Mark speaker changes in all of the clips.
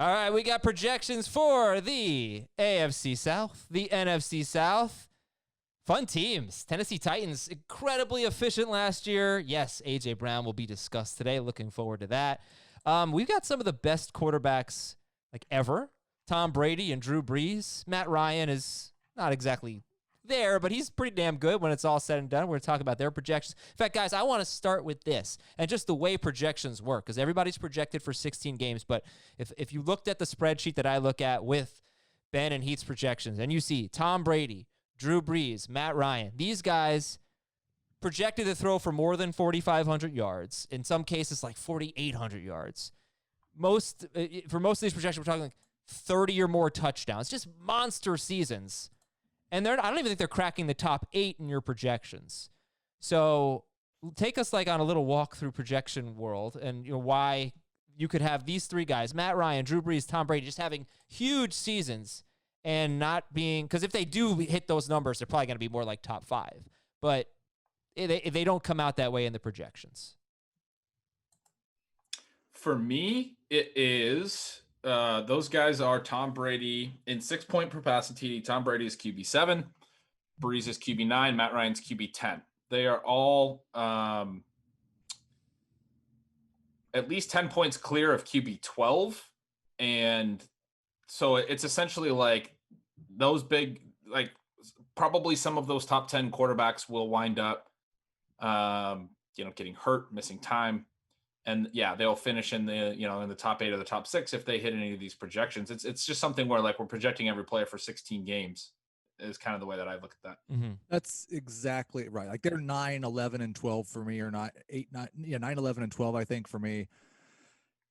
Speaker 1: All right, we got projections for the AFC South, the NFC South. Fun teams. Tennessee Titans, incredibly efficient last year. Yes, A.J. Brown will be discussed today. Looking forward to that. We've got some of the best quarterbacks like ever. Tom Brady and Drew Brees. Matt Ryan is not exactly there, but he's pretty damn good when it's all said and done. We're going to talk about their projections. In fact, guys, I want to start with this and just the way projections work, because everybody's projected for 16 games. But if you looked at the spreadsheet that I look at with Ben and Heath's projections, and you see Tom Brady, Drew Brees, Matt Ryan, these guys projected to throw for more than 4,500 yards, in some cases like 4,800 yards. For most of these projections, we're talking like 30 or more touchdowns, just monster seasons. And I don't even think they're cracking the top 8 in your projections. So take us like on a little walk through projection world, and why you could have these three guys, Matt Ryan, Drew Brees, Tom Brady, just having huge seasons and not being, because if they do hit those numbers, they're probably going to be more like top 5. But they don't come out that way in the projections.
Speaker 2: For me, it is those guys are Tom Brady in 6-point per passing TD. Tom Brady is QB7, Brees is QB9, Matt Ryan's QB10. They are all at least 10 points clear of QB12. And so it's essentially like those big, like probably some of those top 10 quarterbacks will wind up, getting hurt, missing time. And yeah, they'll finish in the, in the top 8 or the top 6 if they hit any of these projections. It's just something where like we're projecting every player for 16 games is kind of the way that I look at that.
Speaker 3: Mm-hmm. That's exactly right. Like they're 9, 11, and 12 for me, or not 8, 9, 9, 11, and 12, I think for me.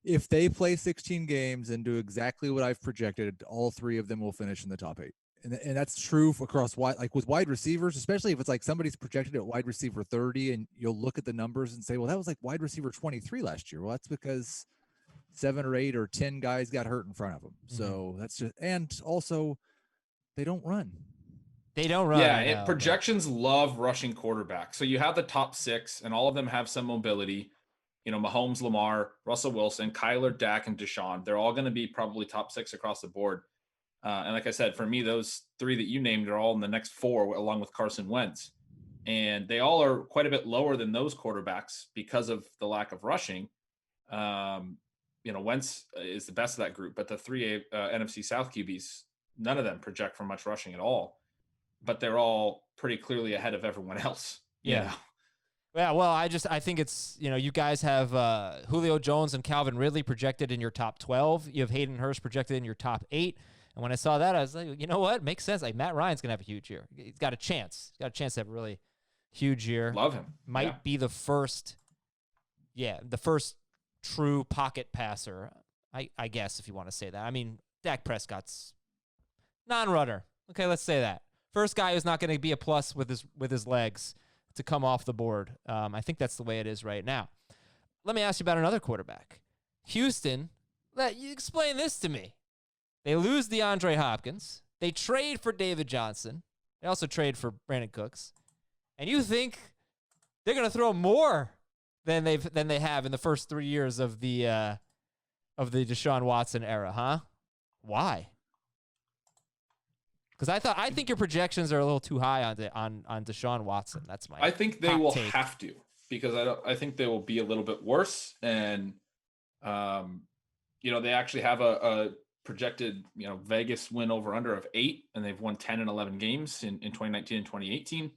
Speaker 3: If they play 16 games and do exactly what I've projected, all 3 of them will finish in the top 8. And that's true across with wide receivers, especially if it's like somebody's projected at wide receiver 30 and you'll look at the numbers and say, well, that was like wide receiver 23 last year. Well, that's because 7 or 8 or 10 guys got hurt in front of them. Mm-hmm. So that's just, and also they don't run.
Speaker 1: They don't run.
Speaker 2: Yeah. Projections love rushing quarterbacks. So you have the top 6 and all of them have some mobility. Mahomes, Lamar, Russell Wilson, Kyler, Dak, and Deshaun. They're all going to be probably top 6 across the board. And like I said, for me, those 3 that you named are all in the next 4, along with Carson Wentz. And they all are quite a bit lower than those quarterbacks because of the lack of rushing. Wentz is the best of that group, but the 3 NFC South QBs, none of them project for much rushing at all. But they're all pretty clearly ahead of everyone else.
Speaker 1: Yeah. Yeah, well, I think it's, you guys have Julio Jones and Calvin Ridley projected in your top 12. You have Hayden Hurst projected in your top 8. And when I saw that, I was like, you know what? Makes sense. Like Matt Ryan's going to have a huge year. He's got a chance. He's got a chance to have a really huge year.
Speaker 2: Love him.
Speaker 1: Might be the first true pocket passer, I guess, if you want to say that. I mean, Dak Prescott's non-runner. Okay, let's say that. First guy who's not going to be a plus with his legs to come off the board. I think that's the way it is right now. Let me ask you about another quarterback. Houston, you explain this to me. They lose DeAndre Hopkins. They trade for David Johnson. They also trade for Brandon Cooks. And you think they're going to throw more than they have in the first 3 years of the Deshaun Watson era, huh? Why? Because I think your projections are a little too high on Deshaun Watson. That's my.
Speaker 2: I think they will
Speaker 1: take.
Speaker 2: Have to, because I think they will be a little bit worse, and they actually have a projected Vegas win over under of 8, and they've won 10 and 11 games in 2019 and 2018.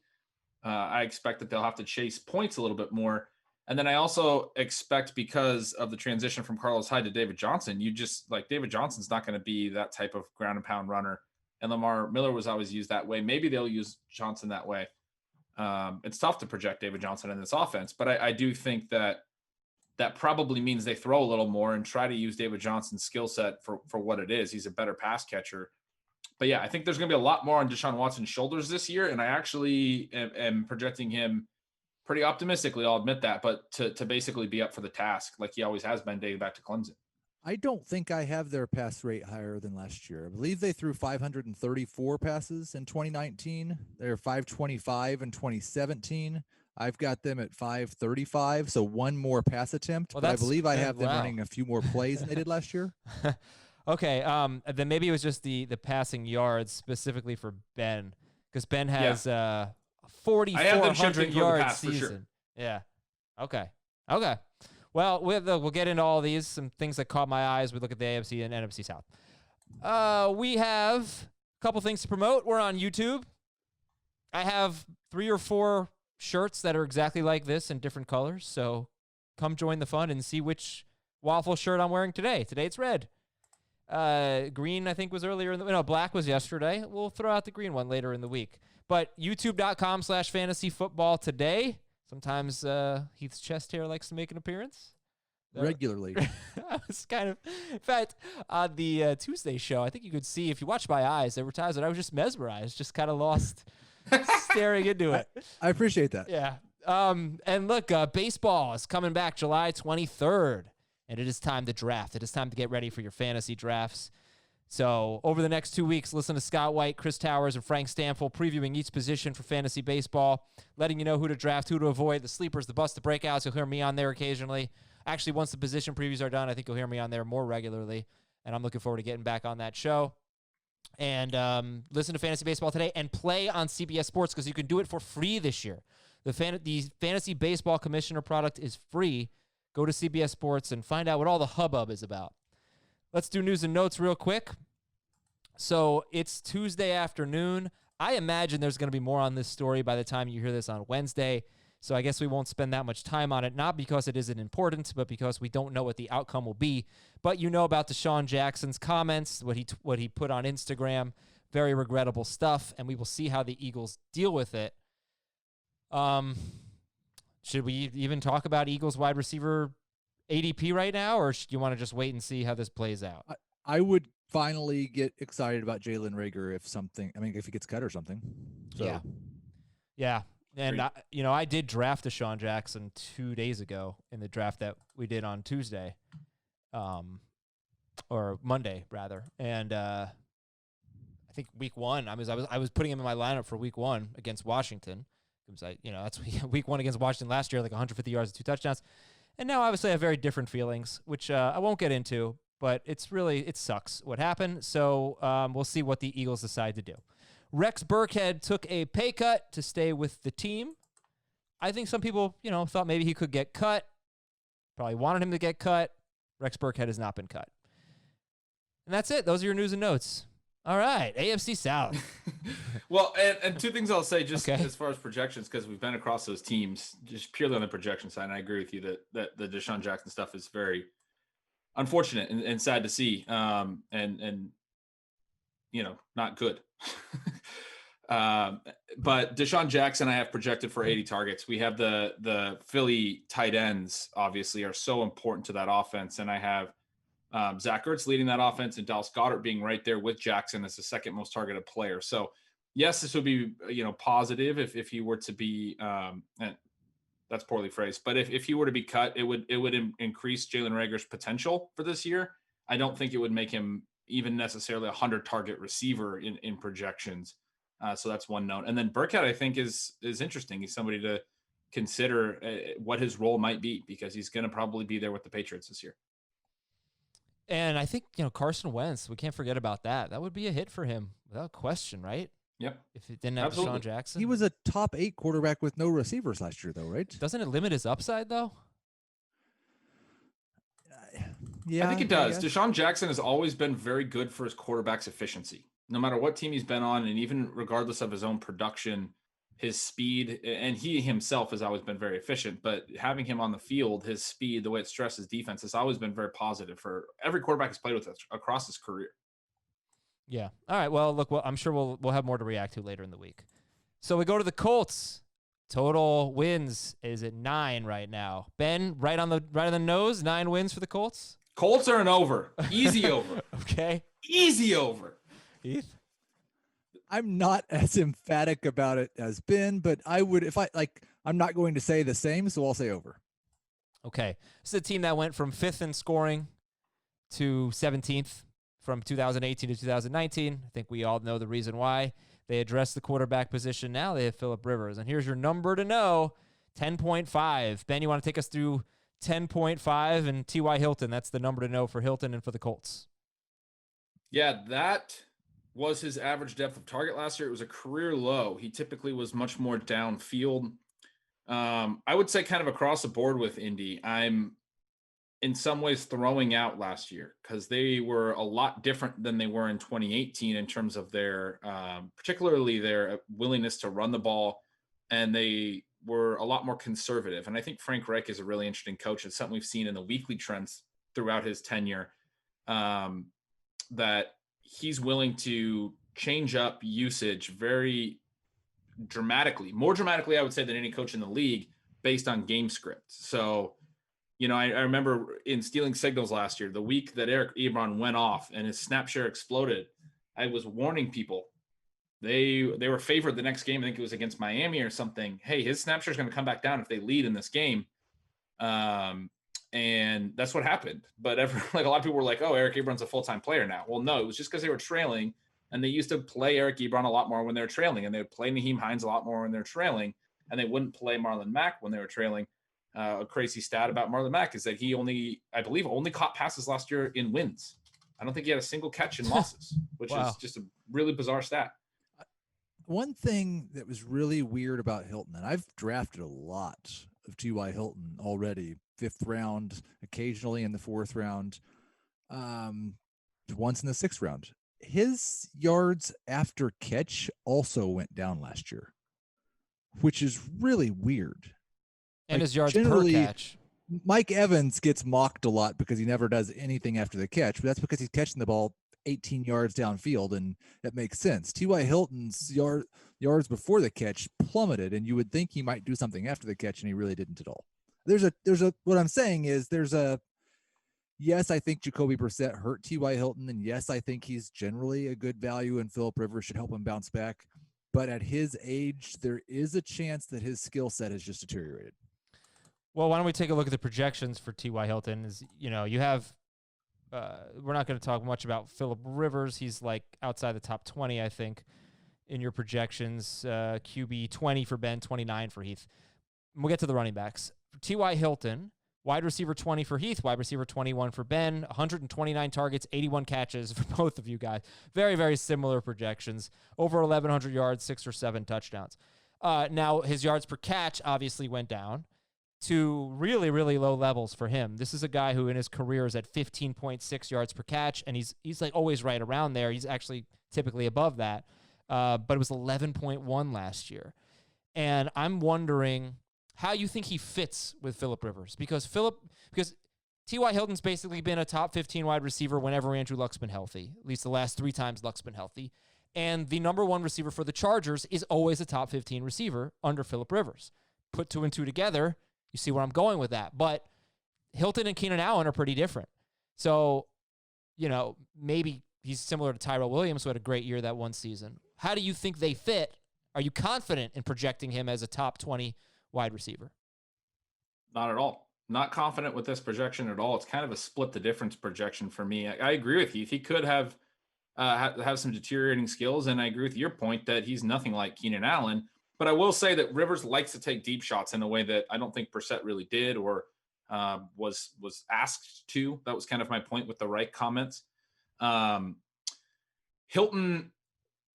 Speaker 2: I expect that they'll have to chase points a little bit more. And then I also expect, because of the transition from Carlos Hyde to David Johnson, David Johnson's not going to be that type of ground and pound runner. And Lamar Miller was always used that way. Maybe they'll use Johnson that way. It's tough to project David Johnson in this offense, but I do think that probably means they throw a little more and try to use David Johnson's skill set for what it is. He's a better pass catcher. But yeah, I think there's going to be a lot more on Deshaun Watson's shoulders this year. And I actually am projecting him pretty optimistically, I'll admit that, but to basically be up for the task like he always has been dating back to Clemson.
Speaker 3: I don't think I have their pass rate higher than last year. I believe they threw 534 passes in 2019. They're 525 in 2017. I've got them at 535, so one more pass attempt. Well, but I believe I have them running a few more plays than they did last year.
Speaker 1: Okay. Then maybe it was just the passing yards specifically for Ben, because Ben has 4,400 yard season.
Speaker 2: Sure.
Speaker 1: Yeah. Okay. Well, we'll get into all these, some things that caught my eyes. We look at the AFC and NFC South. We have a couple things to promote. We're on YouTube. I have 3 or 4 shirts that are exactly like this in different colors. So come join the fun and see which waffle shirt I'm wearing today. Today it's red. Green, I think, was earlier black was yesterday. We'll throw out the green one later in the week. But youtube.com/fantasyfootball today. Sometimes Heath's chest hair likes to make an appearance.
Speaker 3: Regularly.
Speaker 1: I was kind of, in fact, on the Tuesday show, I think you could see, if you watch my eyes, there were times that I was just mesmerized, just kind of lost staring into it.
Speaker 3: I appreciate that.
Speaker 1: Yeah. And look, baseball is coming back July 23rd, and it is time to draft. It is time to get ready for your fantasy drafts. So over the next 2 weeks, listen to Scott White, Chris Towers, and Frank Stanfield previewing each position for fantasy baseball, letting you know who to draft, who to avoid, the sleepers, the busts, the breakouts. You'll hear me on there occasionally. Actually, once the position previews are done, I think you'll hear me on there more regularly, and I'm looking forward to getting back on that show. And listen to Fantasy Baseball today and play on CBS Sports, because you can do it for free this year. The Fantasy Baseball Commissioner product is free. Go to CBS Sports and find out what all the hubbub is about. Let's do news and notes real quick. So it's Tuesday afternoon. I imagine there's going to be more on this story by the time you hear this on Wednesday. So I guess we won't spend that much time on it, not because it isn't important, but because we don't know what the outcome will be. But you know about DeSean Jackson's comments, what he put on Instagram, very regrettable stuff, and we will see how the Eagles deal with it. Should we even talk about Eagles wide receiver ADP right now, or should you want to just wait and see how this plays out?
Speaker 3: I would finally get excited about Jalen Reagor if he gets cut or something. So.
Speaker 1: Yeah. And I did draft DeSean Jackson 2 days ago in the draft that we did on Tuesday, or Monday rather. And I think week 1, I was putting him in my lineup for week 1 against Washington. That's week 1 against Washington last year, like 150 yards and 2 touchdowns. And now obviously I have very different feelings, which I won't get into, but it sucks what happened. So we'll see what the Eagles decide to do. Rex Burkhead took a pay cut to stay with the team. I think some people, thought maybe he could get cut. Probably wanted him to get cut. Rex Burkhead has not been cut. And that's it. Those are your news and notes. All right, AFC South.
Speaker 2: Well, and 2 things I'll say just as far as projections, because we've been across those teams, just purely on the projection side, and I agree with you that the DeSean Jackson stuff is very unfortunate and sad to see, and not good. But DeSean Jackson, I have projected for 80 targets. We have the Philly tight ends, obviously, are so important to that offense, and I have Zach Ertz leading that offense and Dallas Goedert being right there with Jackson as the second most targeted player. So yes, this would be, positive if he were to be, and that's poorly phrased, but if he were to be cut, it would increase Jalen Reagor's potential for this year. I don't think it would make him even necessarily a 100 target receiver in projections. So that's one note. And then Burkhead, I think is interesting. He's somebody to consider what his role might be, because he's going to probably be there with the Patriots this year.
Speaker 1: And I think, Carson Wentz, we can't forget about that. That would be a hit for him without question, right?
Speaker 2: Yep.
Speaker 1: If it didn't have DeSean Jackson.
Speaker 3: He was a top 8 quarterback with no receivers last year, though, right?
Speaker 1: Doesn't it limit his upside, though?
Speaker 2: Yeah, I think it does. DeSean Jackson has always been very good for his quarterback's efficiency. No matter what team he's been on, and even regardless of his own production, his speed, and he himself has always been very efficient, but having him on the field, his speed, the way it stresses defense, has always been very positive for every quarterback he's played with across his career.
Speaker 1: Yeah. All right. Well, look, I'm sure we'll have more to react to later in the week. So we go to the Colts. Total wins is at 9 right now. Ben, right on the nose, 9 wins for the Colts.
Speaker 2: Colts are an over. Easy over.
Speaker 1: Okay.
Speaker 2: Easy over.
Speaker 1: Heath?
Speaker 3: I'm not as emphatic about it as Ben, but I would, I'm not going to say the same, so I'll say over.
Speaker 1: Okay. This is a team that went from 5th in scoring to 17th from 2018 to 2019. I think we all know the reason why. They addressed the quarterback position. Now they have Phillip Rivers. And here's your number to know, 10.5. Ben, you want to take us through 10.5 and T.Y. Hilton? That's the number to know for Hilton and for the Colts.
Speaker 2: Yeah, that was his average depth of target last year. It was a career low. He typically was much more downfield. I would say kind of across the board with Indy, I'm in some ways throwing out last year because they were a lot different than they were in 2018 in terms of their, particularly their willingness to run the ball, and they were a lot more conservative. And I think Frank Reich is a really interesting coach. It's something we've seen in the weekly trends throughout his tenure, that he's willing to change up usage very dramatically, more dramatically, I would say, than any coach in the league based on game script. So, I remember in stealing signals last year, the week that Eric Ebron went off and his snap share exploded, I was warning people. They were favored the next game. I think it was against Miami or something. Hey, his snap share is going to come back down if they lead in this game. And that's what happened. But a lot of people were like, oh, Eric Ebron's a full-time player now. Well, no, it was just because they were trailing, and they used to play Eric Ebron a lot more when they were trailing, and they would play Nyheim Hines a lot more when they're trailing, and they wouldn't play Marlon Mack when they were trailing. A crazy stat about Marlon Mack is that he only caught passes last year in wins. I don't think he had a single catch in losses, which is just a really bizarre stat.
Speaker 3: One thing that was really weird about Hilton, and I've drafted a lot of T.Y. Hilton already, 5th round, occasionally in the 4th round, once in the 6th round. His yards after catch also went down last year, which is really weird.
Speaker 1: And his yards per catch.
Speaker 3: Mike Evans gets mocked a lot because he never does anything after the catch, but that's because he's catching the ball 18 yards downfield, and that makes sense. T.Y. Hilton's yards before the catch plummeted, and you would think he might do something after the catch, and he really didn't at all. What I'm saying is yes, I think Jacoby Brissett hurt T.Y. Hilton, and yes, I think he's generally a good value, and Phillip Rivers should help him bounce back. But at his age, there is a chance that his skill set has just deteriorated.
Speaker 1: Well, why don't we take a look at the projections for T.Y. Hilton? You have, we're not going to talk much about Phillip Rivers. He's like outside the top 20, I think, in your projections. QB 20 for Ben, 29 for Heath. We'll get to the running backs. T.Y. Hilton, wide receiver 20 for Heath, wide receiver 21 for Ben, 129 targets, 81 catches for both of you guys. Very, very similar projections. Over 1,100 yards, 6 or 7 touchdowns. Now, his yards per catch obviously went down to really, really low levels for him. This is a guy who in his career is at 15.6 yards per catch, and he's like always right around there. He's actually typically above that, but it was 11.1 last year. And I'm wondering how you think he fits with Phillip Rivers, because T.Y. Hilton's basically been a top 15 wide receiver whenever Andrew Luck's been healthy, at least the last 3 times Luck's been healthy. And the number 1 receiver for the Chargers is always a top 15 receiver under Phillip Rivers. Put 2 and 2 together, you see where I'm going with that. But Hilton and Keenan Allen are pretty different. So, maybe he's similar to Tyrell Williams, who had a great year that one season. How do you think they fit? Are you confident in projecting him as a top 20 wide receiver?
Speaker 2: Not at all. Not confident with this projection at all. It's kind of a split the difference projection for me. I agree with you. He could have some deteriorating skills, and I agree with your point that he's nothing like Keenan Allen. But I will say that Rivers likes to take deep shots in a way that I don't think Brissett really did or was asked to. That was kind of my point with the Reich comments. Hilton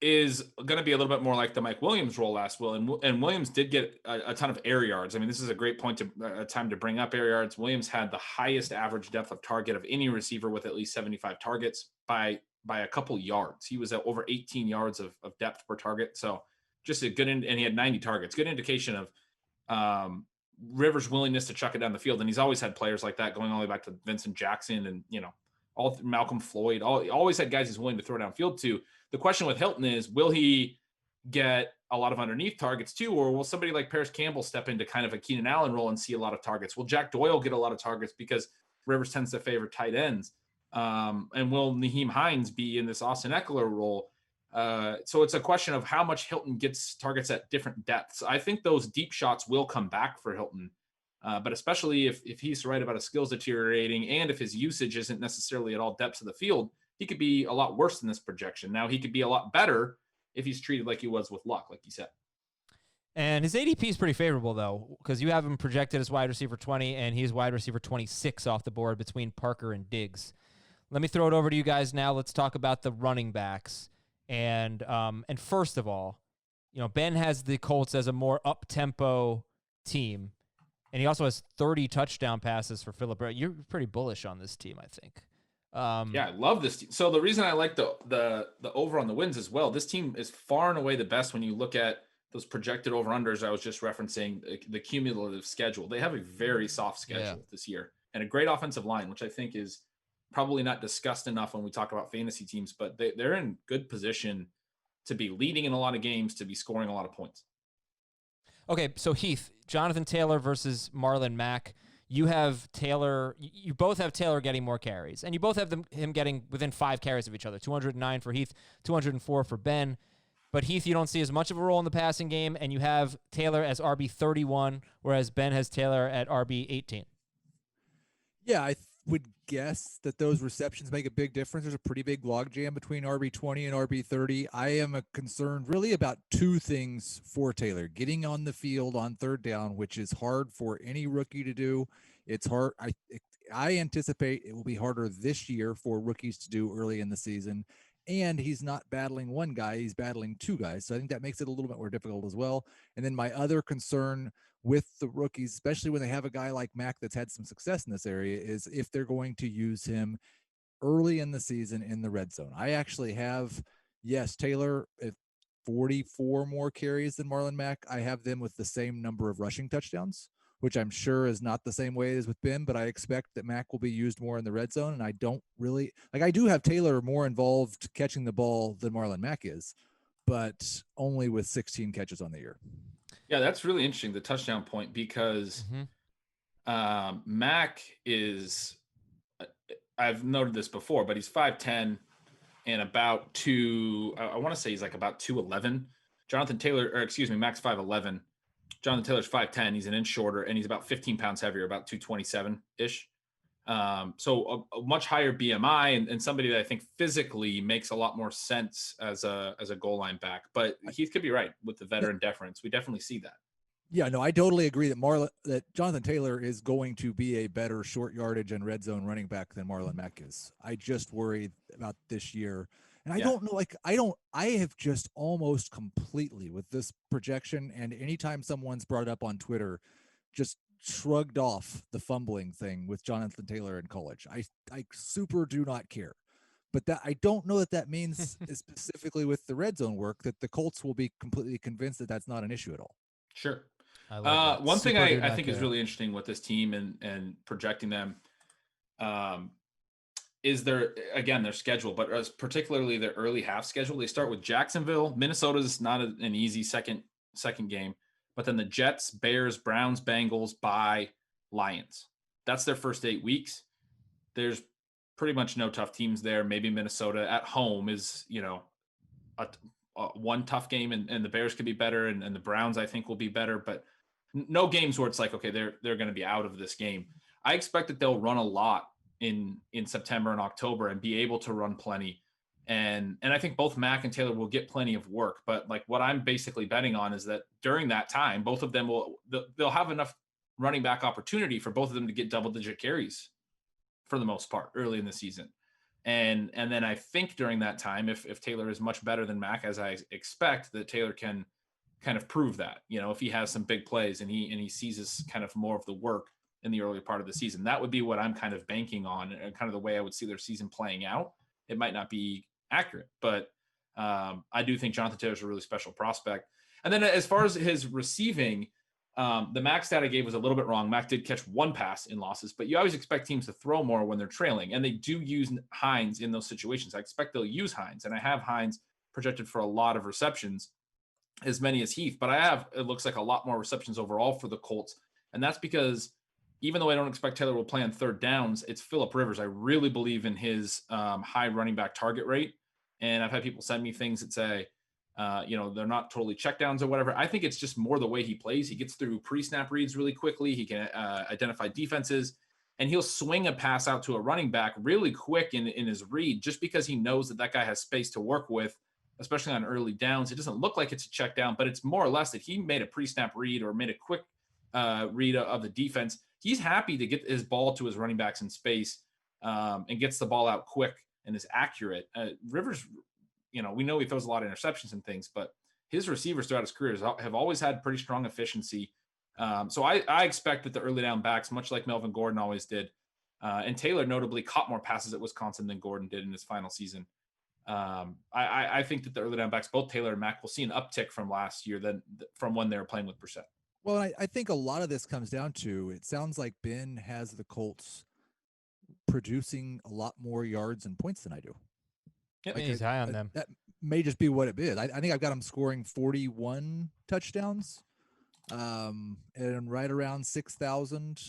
Speaker 2: is going to be a little bit more like the Mike Williams role last will, and Williams did get a ton of air yards. I mean, this is a great time to bring up air yards. Williams had the highest average depth of target of any receiver with at least 75 targets by a couple yards. He was at over 18 yards of depth per target. So just a good, and he had 90 targets. Good indication of Rivers' willingness to chuck it down the field. And he's always had players like that, going all the way back to Vincent Jackson and, all Malcolm Floyd. Always had guys he's willing to throw downfield to. The question with Hilton is, will he get a lot of underneath targets too, or will somebody like Paris Campbell step into kind of a Keenan Allen role and see a lot of targets? Will Jack Doyle get a lot of targets because Rivers tends to favor tight ends? And will Nyheim Hines be in this Austin Eckler role? So it's a question of how much Hilton gets targets at different depths. I think those deep shots will come back for Hilton, but especially if he's right about his skills deteriorating and if his usage isn't necessarily at all depths of the field, he could be a lot worse than this projection. Now, he could be a lot better if he's treated like he was with Luck, like you said.
Speaker 1: And his ADP is pretty favorable, though, because you have him projected as wide receiver 20, and he's wide receiver 26 off the board between Parker and Diggs. let me throw it over to you guys now. Let's talk about the running backs. And first of all, Ben has the Colts as a more up-tempo team, and he also has 30 touchdown passes for Phillip Rivers. You're pretty bullish on this team, I think.
Speaker 2: Yeah, I love this team. So the reason I like the over on the wins as well, this team is far and away the best when you look at those projected over-unders I was just referencing, the cumulative schedule. They have a very soft schedule this year and a great offensive line, which I think is probably not discussed enough when we talk about fantasy teams, but they're in good position to be leading in a lot of games, to be scoring a lot of points.
Speaker 1: Okay, so Heath, Jonathan Taylor versus Marlon Mack. You have Taylor. You both have Taylor getting more carries, and you both have him getting within 5 carries of each other. 209 for Heath, 204 for Ben. But Heath, you don't see as much of a role in the passing game, and you have Taylor as RB 31, whereas Ben has Taylor at RB 18.
Speaker 3: Yeah, I would guess that those receptions make a big difference. There's a pretty big logjam between RB 20 and RB 30. I am concerned really about 2 things for Taylor: getting on the field on third down, which is hard for any rookie to do. It's hard. I anticipate it will be harder this year for rookies to do early in the season. And he's not battling one guy, he's battling 2 guys. So I think that makes it a little bit more difficult as well. And then my other concern with the rookies, especially when they have a guy like Mack that's had some success in this area, is if they're going to use him early in the season in the red zone. I actually have, Taylor at 44 more carries than Marlon Mack. I have them with the same number of rushing touchdowns, which I'm sure is not the same way as with Ben, but I expect that Mack will be used more in the red zone. And I don't really I do have Taylor more involved catching the ball than Marlon Mack is, but only with 16 catches on the year.
Speaker 2: Yeah, that's really interesting, the touchdown point, because Mack is, I've noted this before, but he's 5'10" and about I want to say he's like about 211. Mack's 5'11". Jonathan Taylor's 5'10". He's an inch shorter, and he's about 15 pounds heavier, about 227-ish. So a much higher BMI, and somebody that I think physically makes a lot more sense as a goal line back. But Heath could be right with the veteran deference. We definitely see that.
Speaker 3: Yeah, no, I totally agree that Jonathan Taylor is going to be a better short yardage and red zone running back than Marlon Mack is. I just worry about this year. And I don't know, I have just almost completely with this projection, and anytime someone's brought it up on Twitter, just shrugged off the fumbling thing with Jonathan Taylor in college. I super do not care. But that I don't know that means specifically with the red zone work that the Colts will be completely convinced that that's not an issue at all.
Speaker 2: Sure. One thing I think is really interesting with this team and projecting them is their schedule, but particularly their early half schedule. They start with Jacksonville. Minnesota's not an easy second game, but then the Jets, Bears, Browns, Bengals, bye, Lions. That's their first 8 weeks. There's pretty much no tough teams there. Maybe Minnesota at home is, one tough game, and the Bears could be better, and the Browns I think will be better, but no games where it's like, okay, they're going to be out of this game. I expect that they'll run a lot in September and October and be able to run plenty. And I think both Mack and Taylor will get plenty of work, but like what I'm basically betting on is that during that time, both of them they'll have enough running back opportunity for both of them to get double-digit carries for the most part early in the season. And then I think during that time, if Taylor is much better than Mack, as I expect, that Taylor can kind of prove that, if he has some big plays and he seizes kind of more of the work in the early part of the season, that would be what I'm kind of banking on, and kind of the way I would see their season playing out. It might not be accurate, but I do think Jonathan Taylor is a really special prospect. And then as far as his receiving, the Mack stat I gave was a little bit wrong. Mack did catch 1 pass in losses, but you always expect teams to throw more when they're trailing, and they do use Hines in those situations. I expect they'll use Hines, and I have Hines projected for a lot of receptions, as many as Heath, but it looks like a lot more receptions overall for the Colts. And that's because even though I don't expect Taylor will play on third downs, it's Phillip Rivers. I really believe in his high running back target rate. And I've had people send me things that say, they're not totally checkdowns or whatever. I think it's just more the way he plays. He gets through pre-snap reads really quickly. He can identify defenses, and he'll swing a pass out to a running back really quick in his read, just because he knows that guy has space to work with, especially on early downs. It doesn't look like it's a check down, but it's more or less that he made a pre-snap read or made a quick read of the defense. He's happy to get his ball to his running backs in space and gets the ball out quick and is accurate. Rivers, we know he throws a lot of interceptions and things, but his receivers throughout his career have always had pretty strong efficiency. So I expect that the early down backs, much like Melvin Gordon always did, and Taylor notably caught more passes at Wisconsin than Gordon did in his final season. I think that the early down backs, both Taylor and Mack, will see an uptick from last year from when they were playing with Brissett.
Speaker 3: Well, I think a lot of this comes down to, it sounds like Ben has the Colts producing a lot more yards and points than I do.
Speaker 1: Yep, he's high on them.
Speaker 3: That may just be what it is. I think I've got him scoring 41 touchdowns, and right around 6,000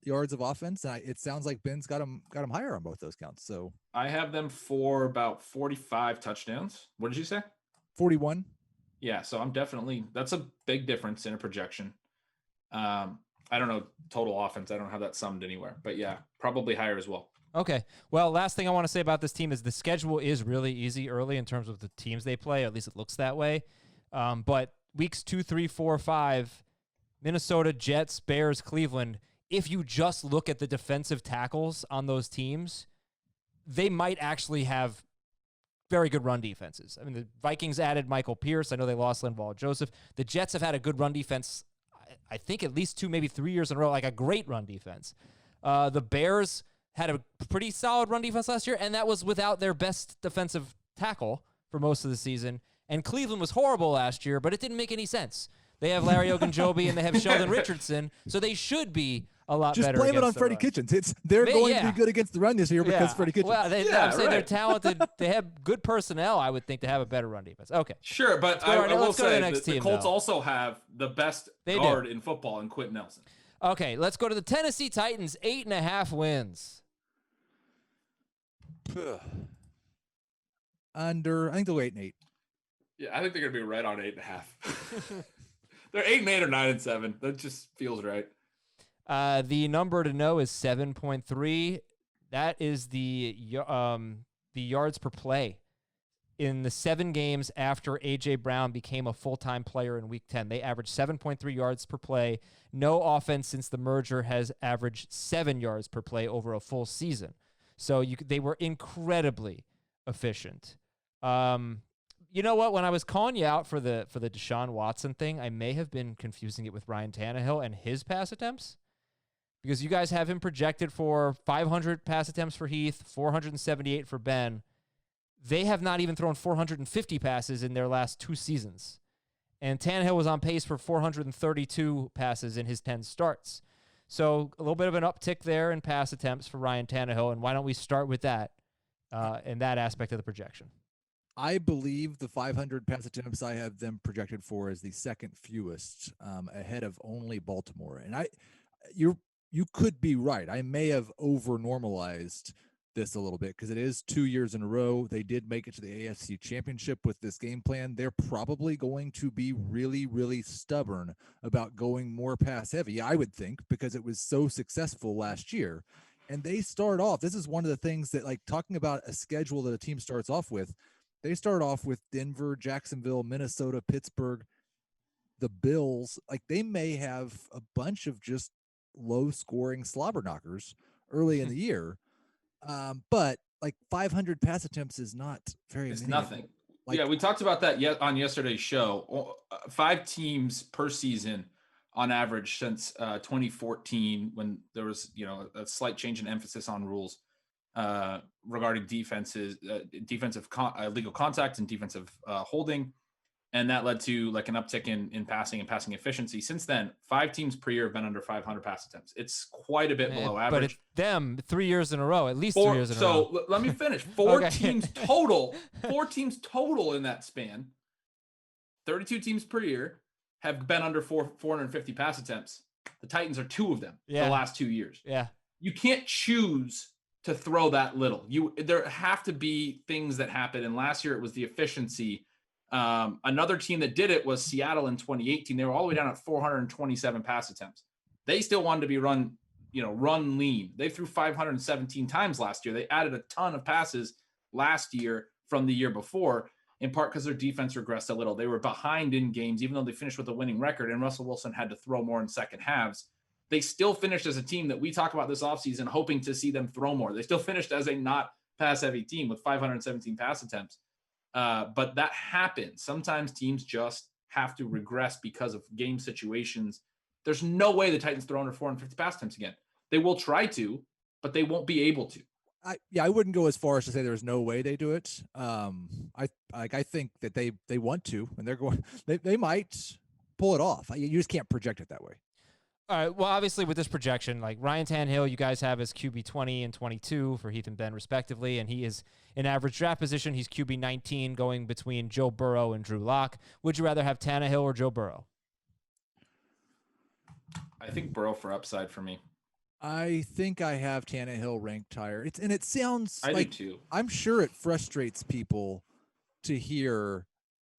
Speaker 3: yards of offense. And it sounds like Ben's got him higher on both those counts. So
Speaker 2: I have them for about 45 touchdowns. What did you say?
Speaker 3: 41.
Speaker 2: Yeah, so that's a big difference in a projection. I don't know total offense. I don't have that summed anywhere, but yeah, probably higher as well.
Speaker 1: Okay. Well, last thing I want to say about this team is the schedule is really easy early in terms of the teams they play. At least it looks that way. But weeks 2, 3, 4, 5, Minnesota, Jets, Bears, Cleveland. If you just look at the defensive tackles on those teams, they might actually have very good run defenses. I mean, the Vikings added Michael Pierce. I know they lost Linval Joseph. The Jets have had a good run defense, I think at least 2, maybe 3 years in a row, like a great run defense. The Bears had a pretty solid run defense last year, and that was without their best defensive tackle for most of the season. And Cleveland was horrible last year, but it didn't make any sense. They have Larry Ogunjobi and they have Sheldon Richardson, so they should be a lot better.
Speaker 3: Just blame it on Freddie Kitchens. They're going to be good against the run this year because Freddie Kitchens.
Speaker 1: Well, I'm saying they're talented. They have good personnel, I would think, to have a better run defense. Okay.
Speaker 2: Sure, but I will say the Colts also have the best guard in football in Quentin Nelson.
Speaker 1: Okay, let's go to the Tennessee Titans, 8.5 wins.
Speaker 3: Under, I think they'll 8-8.
Speaker 2: Yeah, I think they're going to be right on 8.5. They're 8-8 or 9-7. That just feels right.
Speaker 1: The number to know is 7.3. That is the yards per play. In the 7 games after A.J. Brown became a full-time player in Week 10, they averaged 7.3 yards per play. No offense since the merger has averaged 7 yards per play over a full season. So they were incredibly efficient. You know what? When I was calling you out for the Deshaun Watson thing, I may have been confusing it with Ryan Tannehill and his pass attempts, because you guys have him projected for 500 pass attempts for Heath, 478 for Ben. They have not even thrown 450 passes in their last 2 seasons. And Tannehill was on pace for 432 passes in his 10 starts. So a little bit of an uptick there in pass attempts for Ryan Tannehill, and why don't we start with that in that aspect of the projection?
Speaker 3: I believe the 500 pass attempts I have them projected for is the second fewest, ahead of only Baltimore. And you could be right. I may have over-normalized this a little bit because it is 2 years in a row. They did make it to the AFC Championship with this game plan. They're probably going to be really, really stubborn about going more pass heavy, I would think, because it was so successful last year. And they start off, this is one of the things that, like, talking about a schedule that a team starts off with, they start off with Denver, Jacksonville, Minnesota, Pittsburgh, the Bills. Like, they may have a bunch of just low-scoring slobber knockers early in the year. But like 500 pass attempts is not very many.
Speaker 2: It's nothing. Like, we talked about that on yesterday's show. 5 teams per season on average since 2014, when there was, a slight change in emphasis on rules regarding defensive legal contact and defensive holding. And that led to like an uptick in passing and passing efficiency. Since then, 5 teams per year have been under 500 pass attempts. It's quite a bit below average.
Speaker 1: But it's them 3 years in a row, at least 3 years in a row.
Speaker 2: So let me finish. 4 teams total. 4 teams total in that span. 32 teams per year have been under 450 pass attempts. The Titans are 2 of them the last 2 years.
Speaker 1: Yeah.
Speaker 2: You can't choose to throw that little. There have to be things that happen. And last year it was the efficiency. Another team that did it was Seattle in 2018. They were all the way down at 427 pass attempts. They still wanted to be run lean. They threw 517 times last year. They added a ton of passes last year from the year before, in part because their defense regressed a little. They were behind in games, even though they finished with a winning record, and Russell Wilson had to throw more in second halves. they still finished as a team that we talk about this offseason, hoping to see them throw more. They still finished as a not pass-heavy team with 517 pass attempts. But that happens. Sometimes teams just have to regress because of game situations. There's no way the Titans throw under 450 pass attempts again. They will try to, but they won't be able to.
Speaker 3: I wouldn't go as far as to say there's no way they do it. I think that they want to, and they're going. They might pull it off. You just can't project it that way.
Speaker 1: All right. Well, obviously with this projection, like Ryan Tannehill, you guys have as QB 20 and 22 for Heath and Ben respectively, and he is in average draft position. He's QB 19, going between Joe Burrow and Drew Lock. Would you rather have Tannehill or Joe Burrow?
Speaker 2: I think Burrow for upside for me.
Speaker 3: I think I have Tannehill ranked higher. It sounds
Speaker 2: I
Speaker 3: like,
Speaker 2: do too.
Speaker 3: I'm sure it frustrates people to hear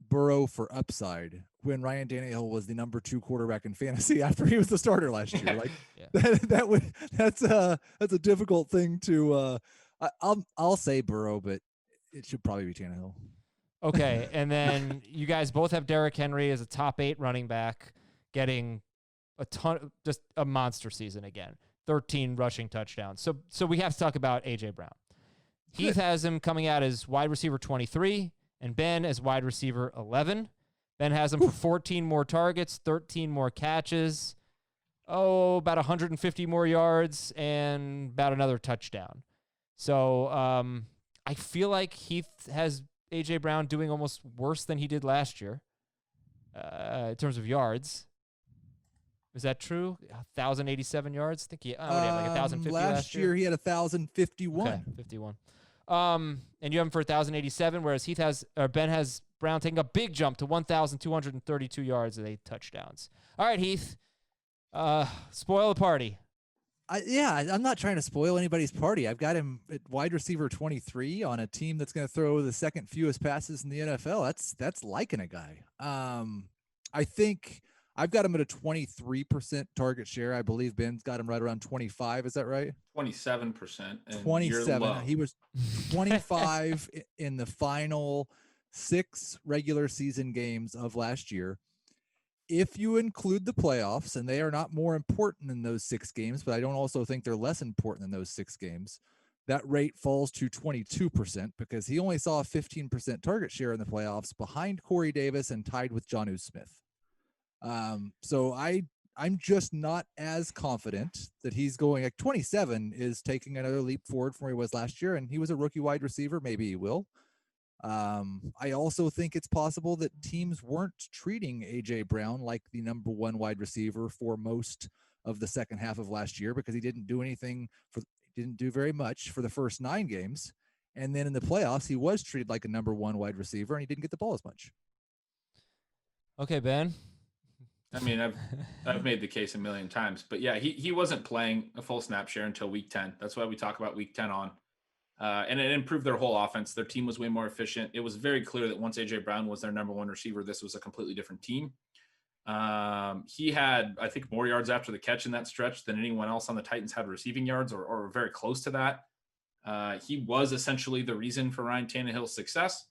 Speaker 3: Burrow for upside when Ryan Tannehill was the number 2 quarterback in fantasy after he was the starter last year. Like that's a difficult thing to. I'll say Burrow, but it should probably be Tannehill.
Speaker 1: Okay, and then you guys both have Derrick Henry as a top 8 running back, getting just a monster season again. 13 rushing touchdowns. So we have to talk about A.J. Brown. Heath has him coming out as wide receiver 23 and Ben as wide receiver 11. Ben has him for 14 more targets, 13 more catches, about 150 more yards, and about another touchdown. So I feel like Heath has A.J. Brown doing almost worse than he did last year in terms of yards. Is that true? 1,087 yards? I think he had like 1,050
Speaker 3: last year. He had 1,051.
Speaker 1: Okay, 51. And you have him for 1,087, whereas Ben has Brown taking a big jump to 1,232 yards and 8 touchdowns. All right, Heath. Spoil the party.
Speaker 3: I'm not trying to spoil anybody's party. I've got him at wide receiver 23 on a team that's going to throw the second fewest passes in the NFL. That's liking a guy. I think I've got him at a 23% target share. I believe Ben's got him right around 25. Is that right?
Speaker 2: 27%.
Speaker 3: 27. He was 25 in the final 6 regular season games of last year. If you include the playoffs, and they are not more important than those 6 games, but I don't also think they're less important than those 6 games, that rate falls to 22% because he only saw a 15% target share in the playoffs behind Corey Davis and tied with Jonnu Smith. So I'm just not as confident that he's going. Like 27 is taking another leap forward from where he was last year, and he was a rookie wide receiver. Maybe he will. I also think it's possible that teams weren't treating A.J. Brown like the number 1 wide receiver for most of the second half of last year because he didn't do very much for the first 9 games. And then in the playoffs, he was treated like a number 1 wide receiver and he didn't get the ball as much.
Speaker 1: Okay, Ben.
Speaker 2: I mean, I've made the case a million times, but yeah, he wasn't playing a full snap share until week 10. That's why we talk about week 10 on. And it improved their whole offense. Their team was way more efficient. It was very clear that once A.J. Brown was their number 1 receiver, this was a completely different team. He had, I think, more yards after the catch in that stretch than anyone else on the Titans had receiving yards or very close to that. He was essentially the reason for Ryan Tannehill's success.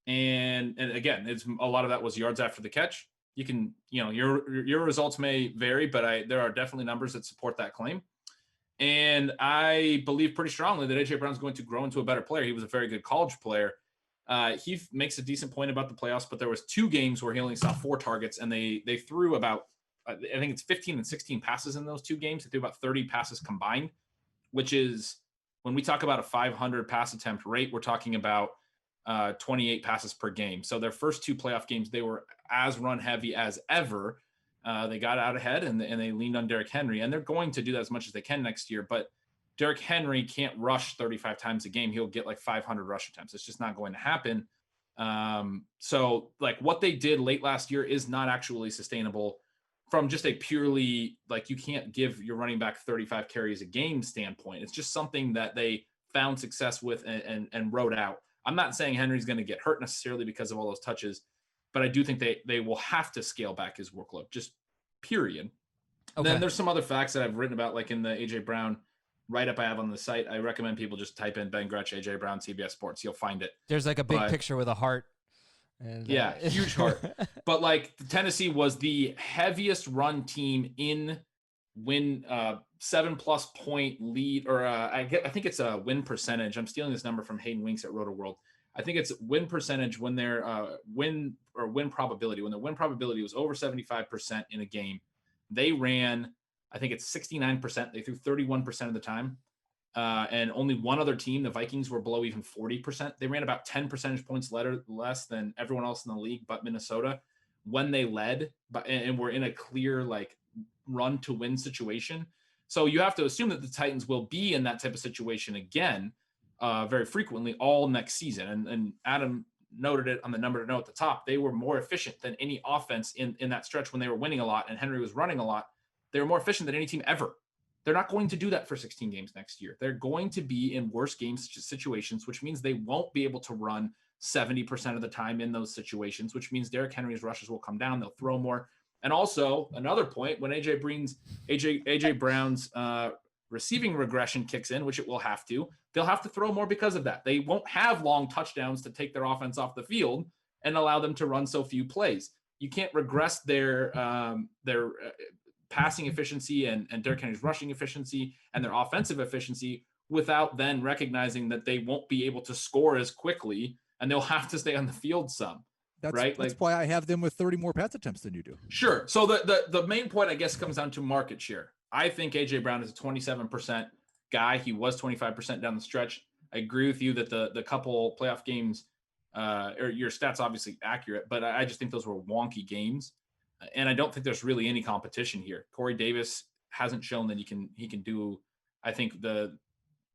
Speaker 2: And again, it's a lot of that was yards after the catch. You can, your results may vary, but there are definitely numbers that support that claim. And I believe pretty strongly that A.J. Brown's going to grow into a better player. He was a very good college player. He makes a decent point about the playoffs, but there was 2 games where he only saw 4 targets, and they threw about, I think it's 15 and 16 passes in those 2 games. They threw about 30 passes combined, which is, when we talk about a 500 pass attempt rate, we're talking about 28 passes per game. So their first 2 playoff games, they were as run heavy as ever. They got out ahead and they leaned on Derrick Henry, and they're going to do that as much as they can next year. But Derrick Henry can't rush 35 times a game. He'll get like 500 rush attempts. It's just not going to happen. So like what they did late last year is not actually sustainable from just a purely, like, you can't give your running back 35 carries a game standpoint. It's just something that they found success with and rode out. I'm not saying Henry's going to get hurt necessarily because of all those touches, but I do think they will have to scale back his workload, just period. Okay. Then there's some other facts that I've written about, like in the A.J. Brown write-up I have on the site. I recommend people just type in Ben Gretsch, A.J. Brown, CBS Sports. You'll find it.
Speaker 1: There's like a big picture with a heart. And,
Speaker 2: yeah, huge heart. But like Tennessee was the heaviest run team in win 7+ point lead, or I think it's a win percentage. I'm stealing this number from Hayden Winks at Roto World. I think it's win percentage when their win probability. When their win probability was over 75% in a game, they ran, I think it's 69%. They threw 31% of the time. And only one other team, the Vikings, were below even 40%. They ran about 10 percentage points less than everyone else in the league, but Minnesota, when they led, and were in a clear run to win situation. So you have to assume that the Titans will be in that type of situation again, very frequently all next season. And Adam noted it on the number to know at the top. They were more efficient than any offense in that stretch when they were winning a lot and Henry was running a lot. They were more efficient than any team ever. They're not going to do that for 16 games next year. They're going to be in worse game situations, which means they won't be able to run 70% of the time in those situations, which means Derrick Henry's rushes will come down. They'll throw more. And also another point, when AJ Brown's receiving regression kicks in, which it will have to, they'll have to throw more because of that. They won't have long touchdowns to take their offense off the field and allow them to run so few plays. You can't regress their passing efficiency and Derrick Henry's rushing efficiency and their offensive efficiency without then recognizing that they won't be able to score as quickly and they'll have to stay on the field some. That's
Speaker 3: why I have them with 30 more pass attempts than you do.
Speaker 2: Sure. So the main point, I guess, comes down to market share. I think AJ Brown is a 27% guy. He was 25% down the stretch. I agree with you that the couple playoff games, or your stats obviously accurate, but I just think those were wonky games. And I don't think there's really any competition here. Corey Davis hasn't shown that he can do, I think, the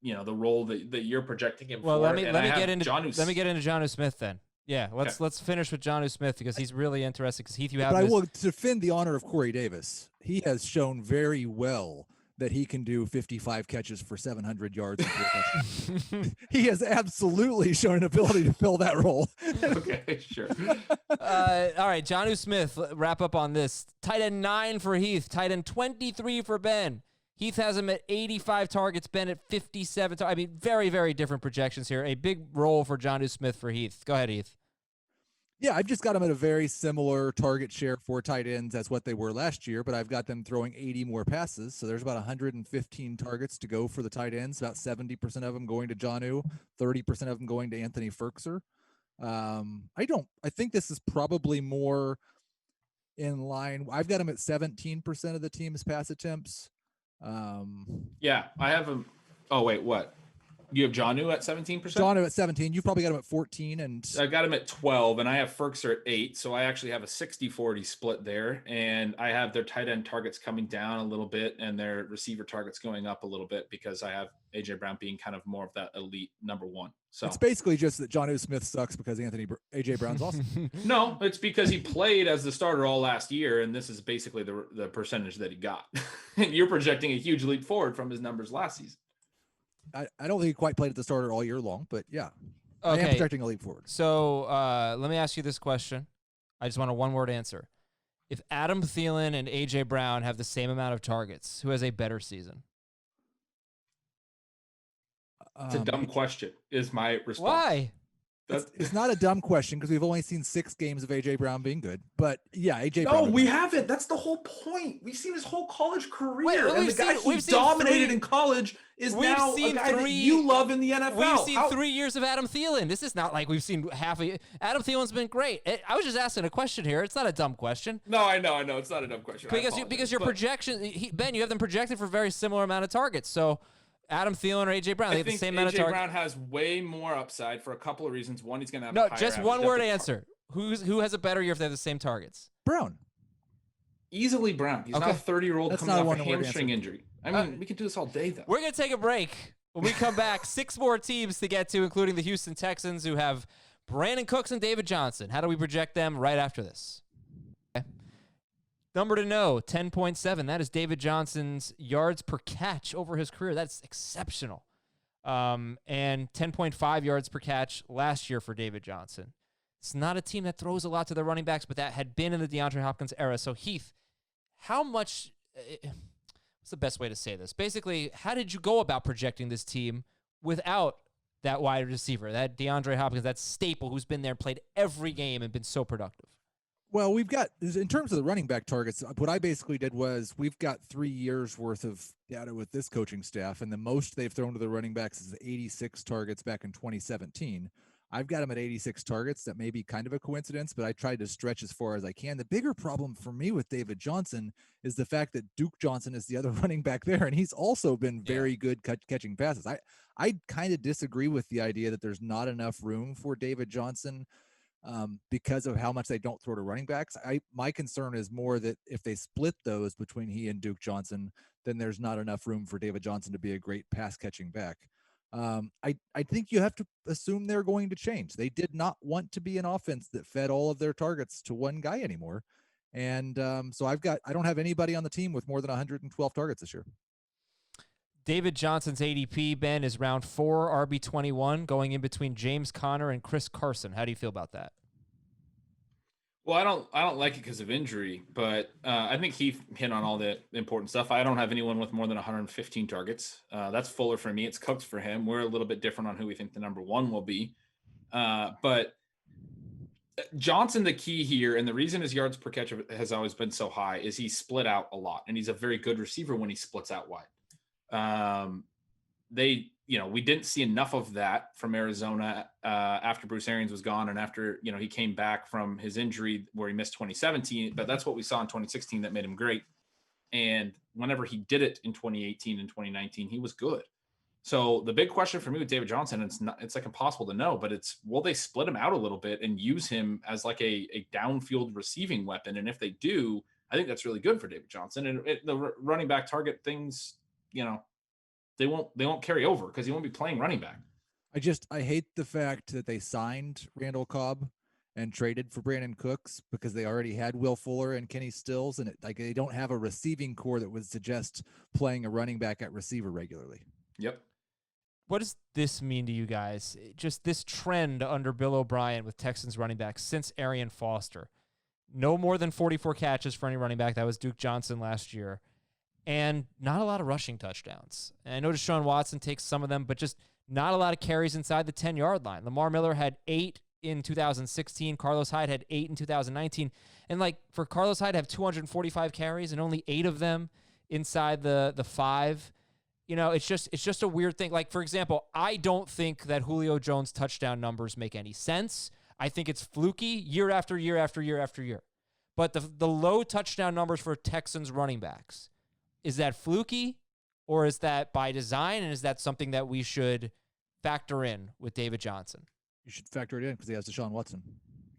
Speaker 2: role that you're projecting him for.
Speaker 1: Let me get into Jonnu Smith then. Yeah, let's finish with Jonnu Smith because he's really interesting. Because Heath,
Speaker 3: I will defend the honor of Corey Davis. He has shown very well that he can do 55 catches for 700 yards. He has absolutely shown an ability to fill that role.
Speaker 2: Okay, sure.
Speaker 1: All right, Jonnu Smith, wrap up on this. Tight end 9 for Heath, tight end 23 for Ben. Heath has him at 85 targets, Ben at 57. I mean, very, very different projections here. A big role for Jonnu Smith for Heath. Go ahead, Heath.
Speaker 3: Yeah, I've just got them at a very similar target share for tight ends as what they were last year, but I've got them throwing 80 more passes. So there's about 115 targets to go for the tight ends, about 70% of them going to Jonnu, 30% of them going to Anthony Firkser. I think this is probably more in line. I've got them at 17% of the team's pass attempts.
Speaker 2: Yeah, I have him. Oh, wait, what? You have Jonnu at 17%?
Speaker 3: Jonnu at 17. You've probably got him at 14. And
Speaker 2: I got him at 12, and I have Firkser at 8. So I actually have a 60-40 split there. And I have their tight end targets coming down a little bit and their receiver targets going up a little bit because I have AJ Brown being kind of more of that elite number one. So
Speaker 3: it's basically just that Jonnu Smith sucks because AJ Brown's awesome.
Speaker 2: No, it's because he played as the starter all last year, and this is basically the percentage that he got. And you're projecting a huge leap forward from his numbers last season.
Speaker 3: I don't think he quite played at the starter all year long, but yeah.
Speaker 1: Okay.
Speaker 3: I am projecting a leap forward.
Speaker 1: So let me ask you this question. I just want a one-word answer. If Adam Thielen and A.J. Brown have the same amount of targets, who has a better season?
Speaker 2: It's a dumb question, is my response.
Speaker 1: Why?
Speaker 3: It's not a dumb question because we've only seen 6 games of A.J. Brown being good. But yeah, A.J. Brown.
Speaker 2: No, we haven't. That's the whole point. We've seen his whole college career.
Speaker 1: Wait,
Speaker 2: and the guy he dominated in college is now a guy that you love in the NFL.
Speaker 1: We've seen 3 years of Adam Thielen. This is not like we've seen half of it. Adam Thielen's been great. I was just asking a question here. It's not a dumb question.
Speaker 2: No, I know. It's not a dumb question.
Speaker 1: Because your projection, Ben, you have them projected for a very similar amount of targets. So Adam Thielen or A.J. Brown, they have the same amount of targets.
Speaker 2: A.J. Brown has way more upside for a couple of reasons. One, he's going to have
Speaker 1: a higher just one word answer. Who has a better year if they have the same targets?
Speaker 3: Brown.
Speaker 2: Easily Brown. He's not a 30-year-old coming off a hamstring injury. I mean, we can do this all day, though.
Speaker 1: We're going to take a break. When we come back, 6 more teams to get to, including the Houston Texans, who have Brandon Cooks and David Johnson. How do we project them right after this? Okay. Number to know, 10.7. That is David Johnson's yards per catch over his career. That's exceptional. And 10.5 yards per catch last year for David Johnson. It's not a team that throws a lot to their running backs, but that had been in the DeAndre Hopkins era. So, Heath, how much what's the best way to say this? Basically, how did you go about projecting this team without that wide receiver, that DeAndre Hopkins, that staple who's been there, played every game, and been so productive?
Speaker 3: Well, we've got, in terms of the running back targets, what I basically did was we've got 3 years worth of data with this coaching staff, and the most they've thrown to the running backs is 86 targets back in 2017. I've got them at 86 targets. That may be kind of a coincidence, but I tried to stretch as far as I can. The bigger problem for me with David Johnson is the fact that Duke Johnson is the other running back there, and he's also been very good catching passes. I kind of disagree with the idea that there's not enough room for David Johnson because of how much they don't throw to running backs. My concern is more that if they split those between he and Duke Johnson, then there's not enough room for David Johnson to be a great pass catching back. I think you have to assume they're going to change. They did not want to be an offense that fed all of their targets to one guy anymore. And so I don't have anybody on the team with more than 112 targets this year.
Speaker 1: David Johnson's ADP, Ben, is round 4, RB21, going in between James Conner and Chris Carson. How do you feel about that?
Speaker 2: Well, I don't like it because of injury, but I think he hit on all the important stuff. I don't have anyone with more than 115 targets. That's Fuller for me. It's Cooks for him. We're a little bit different on who we think the number one will be. But Johnson, the key here, and the reason his yards per catch has always been so high, is he split out a lot, and he's a very good receiver when he splits out wide. We didn't see enough of that from Arizona after Bruce Arians was gone and after, he came back from his injury where he missed 2017, but that's what we saw in 2016 that made him great. And whenever he did it in 2018 and 2019, he was good. So the big question for me with David Johnson, it's like impossible to know, but will they split him out a little bit and use him as like a downfield receiving weapon? And if they do, I think that's really good for David Johnson. And the running back target things, they won't carry over because he won't be playing running back.
Speaker 3: I hate the fact that they signed Randall Cobb and traded for Brandon Cooks because they already had Will Fuller and Kenny Stills, and they don't have a receiving core that would suggest playing a running back at receiver regularly.
Speaker 2: Yep.
Speaker 1: What does this mean to you guys? Just this trend under Bill O'Brien with Texans running backs since Arian Foster. No more than 44 catches for any running back. That was Duke Johnson last year. And not a lot of rushing touchdowns. And I know Deshaun Watson takes some of them, but just not a lot of carries inside the 10-yard line. Lamar Miller had 8 in 2016. Carlos Hyde had 8 in 2019. And for Carlos Hyde to have 245 carries and only 8 of them inside the 5, it's just a weird thing. For example, I don't think that Julio Jones' touchdown numbers make any sense. I think it's fluky year after year after year after year. But the low touchdown numbers for Texans running backs, is that fluky, or is that by design, and is that something that we should factor in with David Johnson?
Speaker 3: You should factor it in because he has Deshaun Watson.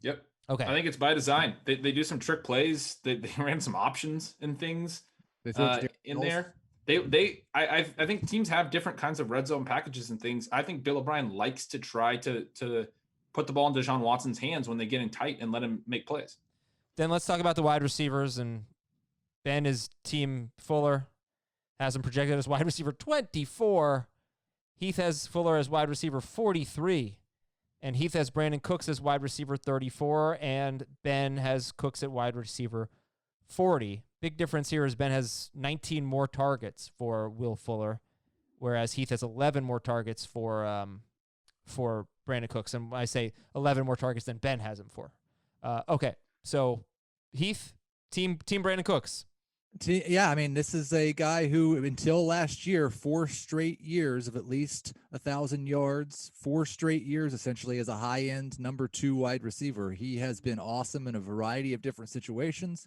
Speaker 2: Yep.
Speaker 1: Okay.
Speaker 2: I think it's by design. They do some trick plays. They ran some options and things in there. I think teams have different kinds of red zone packages and things. I think Bill O'Brien likes to try to put the ball in Deshaun Watson's hands when they get in tight and let him make plays.
Speaker 1: Then let's talk about the wide receivers. And Ben, his team Fuller has him projected as wide receiver 24. Heath has Fuller as wide receiver 43. And Heath has Brandon Cooks as wide receiver 34. And Ben has Cooks at wide receiver 40. Big difference here is Ben has 19 more targets for Will Fuller, whereas Heath has 11 more targets for Brandon Cooks. And when I say 11 more targets than Ben has him for. Okay, so Heath, team Brandon Cooks.
Speaker 3: Yeah, I mean, this is a guy who, until last year, 4 straight years of at least 1,000 yards, 4 straight years essentially as a high-end number 2 wide receiver. He has been awesome in a variety of different situations.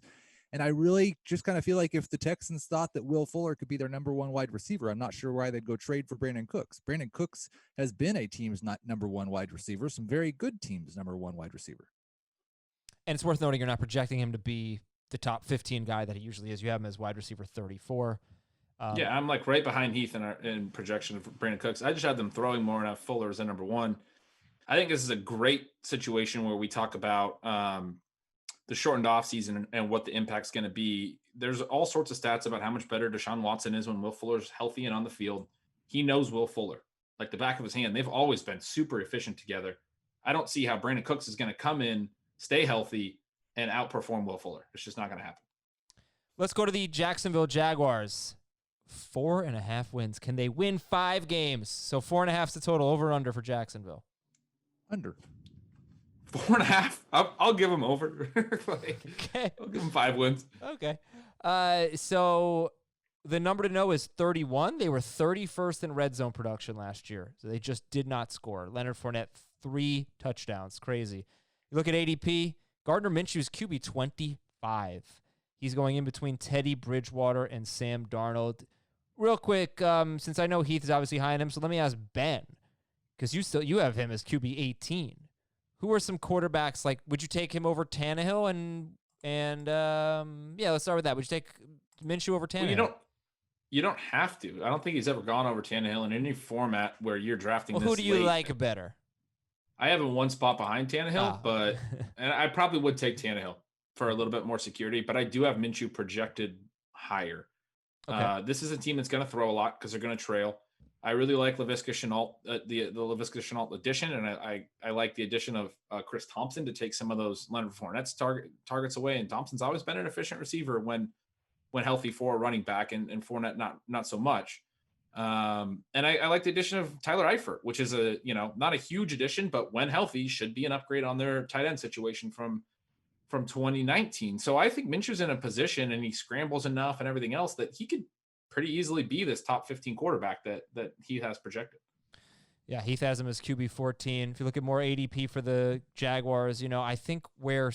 Speaker 3: And I really just kind of feel like if the Texans thought that Will Fuller could be their number 1 wide receiver, I'm not sure why they'd go trade for Brandon Cooks. Brandon Cooks has been a team's not number 1 wide receiver, some very good teams' number 1 wide receiver.
Speaker 1: And it's worth noting you're not projecting him to be the top 15 guy that he usually is. You have him as wide receiver 34.
Speaker 2: Yeah, I'm right behind Heath in projection of Brandon Cooks. I just had them throwing more and have Fuller as a number 1. I think this is a great situation where we talk about the shortened offseason and what the impact's going to be. There's all sorts of stats about how much better Deshaun Watson is when Will Fuller's healthy and on the field. He knows Will Fuller like the back of his hand. They've always been super efficient together. I don't see how Brandon Cooks is going to come in, stay healthy, and outperform Will Fuller. It's just not going to happen.
Speaker 1: Let's go to the Jacksonville Jaguars. 4.5 wins. Can they win 5 games? So 4.5 is the total, over or under for Jacksonville?
Speaker 3: Under.
Speaker 2: 4.5. I'll give him over.
Speaker 1: Okay.
Speaker 2: I'll give him 5 wins.
Speaker 1: Okay. So the number to know is 31. They were 31st in red zone production last year, so they just did not score. Leonard Fournette, 3 touchdowns. Crazy. You look at ADP, Gardner Minshew's QB 25. He's going in between Teddy Bridgewater and Sam Darnold. Real quick, since I know Heath is obviously high on him, so let me ask Ben, because you have him as QB 18. Who are some quarterbacks, like, would you take him over Tannehill? And let's start with that. Would you take Minshew over Tannehill?
Speaker 2: Well, you don't have to. I don't think he's ever gone over Tannehill in any format where you're drafting this
Speaker 1: who do you
Speaker 2: late.
Speaker 1: like better?
Speaker 2: I have him 1 spot behind Tannehill, and I probably would take Tannehill for a little bit more security, but I do have Minshew projected higher. Okay. This is a team that's going to throw a lot because they're going to trail. I really like Laviska Shenault, the Laviska Shenault addition, and I like the addition of Chris Thompson to take some of those Leonard Fournette's targets away. And Thompson's always been an efficient receiver when healthy for a running back, and Fournette not so much. And I like the addition of Tyler Eifert, which is not a huge addition, but when healthy should be an upgrade on their tight end situation from 2019. So I think Minshew's in a position, and he scrambles enough and everything else, that he could pretty easily be this top 15 quarterback that he has projected.
Speaker 1: Yeah, Heath has him as QB 14. If you look at more ADP for the Jaguars, I think where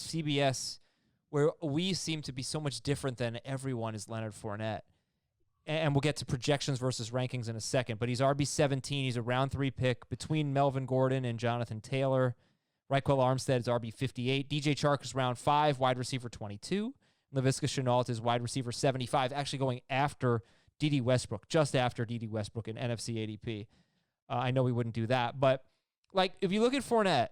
Speaker 1: we seem to be so much different than everyone is Leonard Fournette. And we'll get to projections versus rankings in a second, but he's RB17. He's a round 3 pick between Melvin Gordon and Jonathan Taylor. Raquel Armstead is RB58. DJ Chark is round 5, wide receiver 22. Laviska Shenault is wide receiver 75, actually going after D.D. Westbrook, just after D.D. Westbrook in NFC ADP. I know we wouldn't do that, but if you look at Fournette,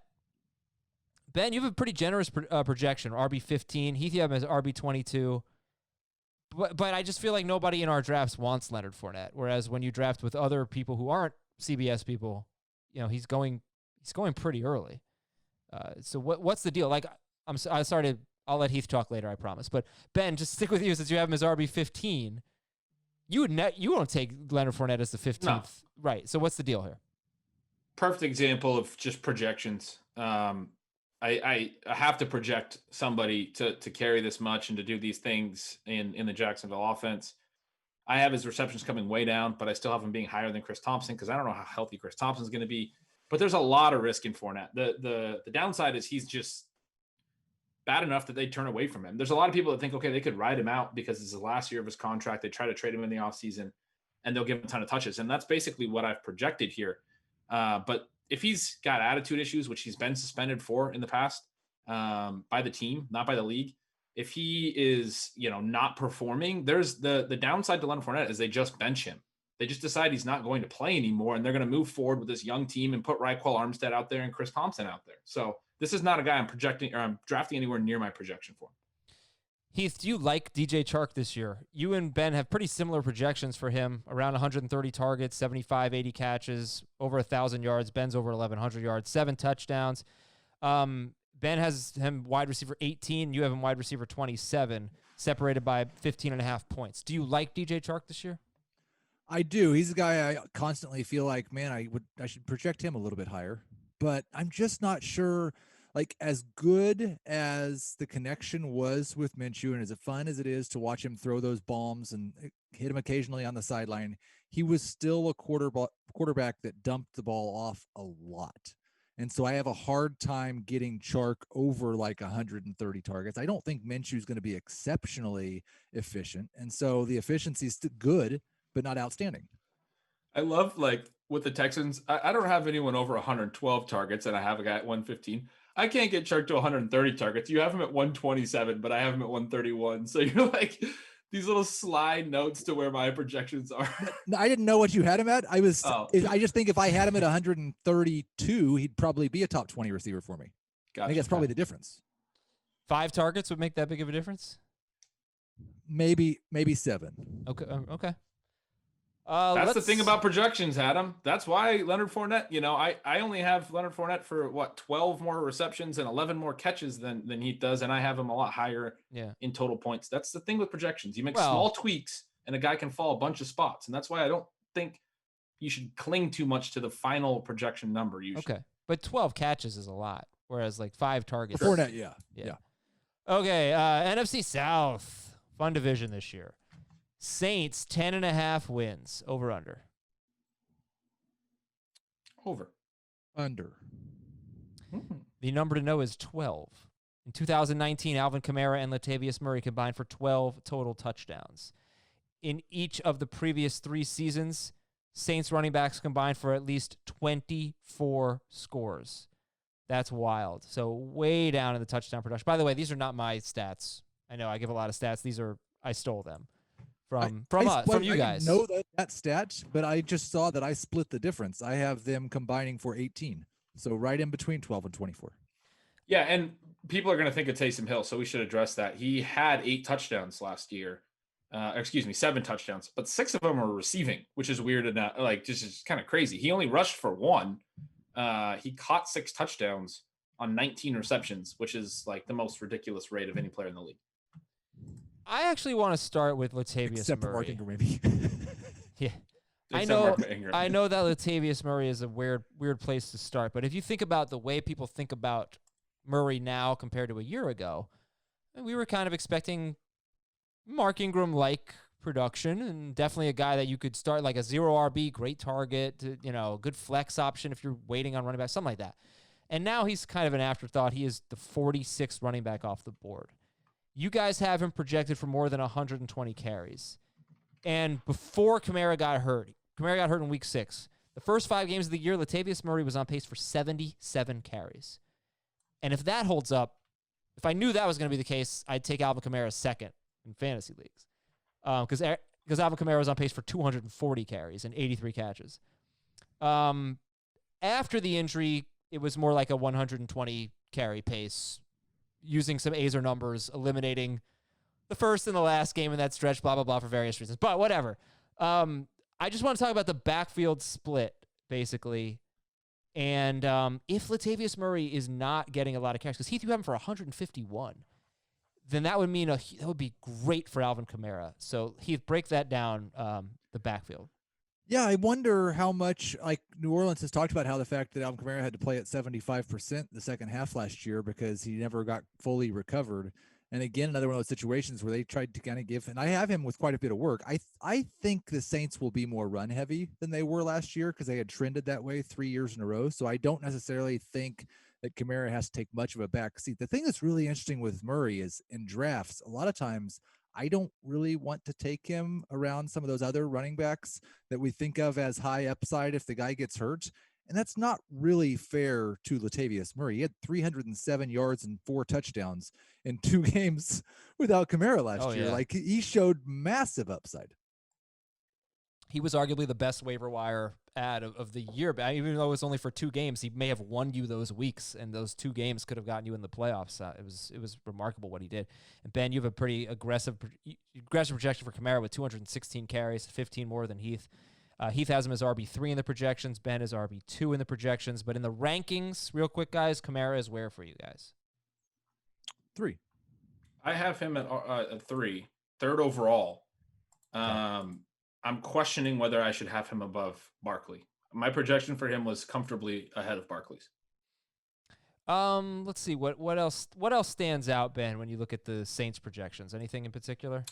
Speaker 1: Ben, you have a pretty generous projection, RB15. Heath, you have him as RB22. But I just feel like nobody in our drafts wants Leonard Fournette, whereas when you draft with other people who aren't CBS people, he's going pretty early. So what's the deal? I'll let Heath talk later, I promise. But Ben, just stick with you since you have him as RB15. You won't take Leonard Fournette as the 15th. No. Right. So what's the deal here?
Speaker 2: Perfect example of just projections. I have to project somebody to carry this much and to do these things in the Jacksonville offense. I have his receptions coming way down, but I still have him being higher than Chris Thompson because I don't know how healthy Chris Thompson is going to be. But there's a lot of risk in Fournette. The downside is he's just bad enough that they turn away from him. There's a lot of people that think, okay, they could ride him out because it's the last year of his contract. They try to trade him in the offseason, and they'll give him a ton of touches. And that's basically what I've projected here. But if he's got attitude issues, which he's been suspended for in the past by the team, not by the league, if he is, not performing, there's the downside to Leonard Fournette is they just bench him. They just decide he's not going to play anymore, and they're going to move forward with this young team and put Raquel Armstead out there and Chris Thompson out there. So this is not a guy I'm drafting anywhere near my projection for.
Speaker 1: Heath, do you like DJ Chark this year? You and Ben have pretty similar projections for him, around 130 targets, 75, 80 catches, over 1,000 yards. Ben's over 1,100 yards, 7 touchdowns. Ben has him wide receiver 18. You have him wide receiver 27, separated by 15.5 points. Do you like DJ Chark this year?
Speaker 3: I do. He's a guy I constantly feel like, man, I should project him a little bit higher, but I'm just not sure. As good as the connection was with Minshew and as fun as it is to watch him throw those bombs and hit him occasionally on the sideline, he was still a quarterback that dumped the ball off a lot. And so I have a hard time getting Chark over 130 targets. I don't think Minshew's going to be exceptionally efficient. And so the efficiency is still good, but not outstanding.
Speaker 2: I love with the Texans, I don't have anyone over 112 targets, and I have a guy at 115. I can't get Chark to 130 targets. You have him at 127, but I have him at 131. So you're these little slide notes to where my projections are.
Speaker 3: I didn't know what you had him at. I just think if I had him at 132, he'd probably be a top 20 receiver for me. Gotcha. I think that's probably the difference.
Speaker 1: 5 targets would make that big of a difference?
Speaker 3: Maybe 7.
Speaker 1: Okay. Okay.
Speaker 2: That's the thing about projections, Adam. That's why Leonard Fournette, I only have Leonard Fournette for 12 more receptions and 11 more catches than he does. And I have him a lot higher in total points. That's the thing with projections. You make small tweaks and a guy can fall a bunch of spots. And that's why I don't think you should cling too much to the final projection number usually.
Speaker 1: Okay. But 12 catches is a lot. whereas like 5 targets.
Speaker 3: Fournette, yeah.
Speaker 1: Okay, NFC South, fun division this year. Saints 10.5 wins, over under.
Speaker 2: Over.
Speaker 3: Under.
Speaker 1: The number to know is 12. In 2019, Alvin Kamara and Latavius Murray combined for 12 total touchdowns. In each of the previous 3 seasons, Saints running backs combined for at least 24 scores. That's wild. So way down in the touchdown production. By the way, these are not my stats. I know I give a lot of stats. I stole them from you guys.
Speaker 3: I know that stat, but I just saw that I split the difference. I have them combining for 18. So right in between 12 and 24.
Speaker 2: Yeah, and people are going to think of Taysom Hill, so we should address that. He had 8 touchdowns last year. 7 touchdowns, but 6 of them were receiving, which is weird and not like just kind of crazy. He only rushed for 1. He caught 6 touchdowns on 19 receptions, which is like the most ridiculous rate of any player in the league.
Speaker 1: I actually want to start with Latavius
Speaker 3: Except
Speaker 1: Murray.
Speaker 3: for Mark Ingram, maybe.
Speaker 1: Yeah. I know that Latavius Murray is a weird place to start, but if you think about the way people think about Murray now compared to a year ago, we were kind of expecting Mark Ingram-like production, and definitely a guy that you could start like a 0 RB, great target, good flex option if you're waiting on running back, something like that. And now he's kind of an afterthought. He is the 46th running back off the board. You guys have him projected for more than 120 carries. And before Kamara got hurt in week 6. The first 5 games of the year, Latavius Murray was on pace for 77 carries. And if that holds up, if I knew that was going to be the case, I'd take Alvin Kamara second in fantasy leagues. Because Alvin Kamara was on pace for 240 carries and 83 catches. After the injury, it was more like a 120 carry pace, using some Azer numbers, eliminating the first and the last game in that stretch, blah, blah, blah, for various reasons. But whatever. I just want to talk about the backfield split, basically. And if Latavius Murray is not getting a lot of carries, because Heath, you have him for 151, then that would mean that would be great for Alvin Kamara. So Heath, break that down, the backfield.
Speaker 3: Yeah, I wonder how much, like New Orleans has talked about how the fact that Alvin Kamara had to play at 75% the second half last year because he never got fully recovered. And again, another one of those situations where they tried to kind of give, and I have him with quite a bit of work. I think the Saints will be more run heavy than they were last year because they had trended that way 3 years in a row. So I don't necessarily think that Kamara has to take much of a back seat. The thing that's really interesting with Murray is in drafts, a lot of times I don't really want to take him around some of those other running backs that we think of as high upside if the guy gets hurt. And that's not really fair to Latavius Murray. He had 307 yards and 4 touchdowns in 2 games without Kamara last year.
Speaker 1: Yeah.
Speaker 3: Like, he showed massive upside.
Speaker 1: He was arguably the best waiver wire ad of the year, but even though it was only for 2 games, he may have won you those weeks, and those 2 games could have gotten you in the playoffs. It was remarkable what he did. And Ben, you have a pretty aggressive projection for Kamara with 216 carries, 15 more than Heath. Heath has him as RB3 in the projections. Ben is RB2 in the projections. But in the rankings, real quick, guys, Kamara is where for you guys?
Speaker 3: 3.
Speaker 2: I have him at 3, third overall. I'm questioning whether I should have him above Barkley. My projection for him was comfortably ahead of Barkley's.
Speaker 1: Let's see what else stands out, Ben, when you look at the Saints projections. Anything in particular?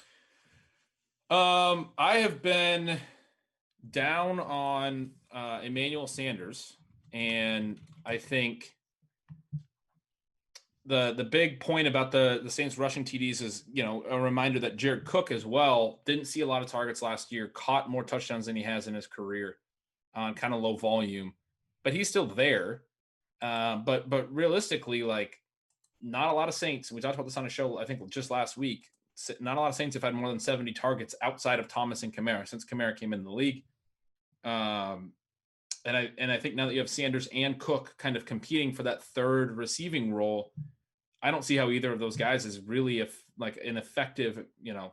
Speaker 2: I have been down on Emmanuel Sanders, and I think the big point about the Saints rushing TDs is, a reminder that Jared Cook as well didn't see a lot of targets last year, caught more touchdowns than he has in his career on kind of low volume, but he's still there. But realistically, like, not a lot of Saints, and we talked about this on a show, I think just last week, not a lot of Saints have had more than 70 targets outside of Thomas and Kamara since Kamara came in the league. And I think now that you have Sanders and Cook kind of competing for that third receiving role, I don't see how either of those guys is really an effective,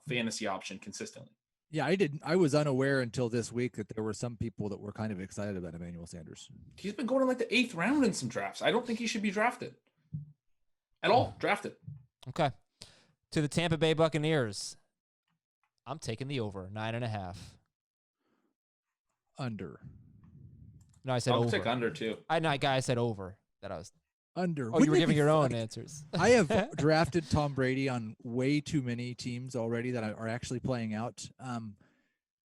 Speaker 2: fantasy option consistently.
Speaker 3: Yeah, I was unaware until this week that there were some people that were kind of excited about Emmanuel Sanders.
Speaker 2: He's been going in like the 8th round in some drafts. I don't think he should be drafted at all. Drafted.
Speaker 1: Okay. To the Tampa Bay Buccaneers, I'm taking the over, 9.5.
Speaker 3: Under.
Speaker 1: No, I said
Speaker 2: I'll
Speaker 1: over.
Speaker 2: take under too.
Speaker 1: I said over. That I was
Speaker 3: Under.
Speaker 1: Oh, you were
Speaker 3: Wouldn't it
Speaker 1: giving
Speaker 3: be
Speaker 1: your own
Speaker 3: funny?
Speaker 1: answers.
Speaker 3: I have drafted Tom Brady on way too many teams already that are actually playing out.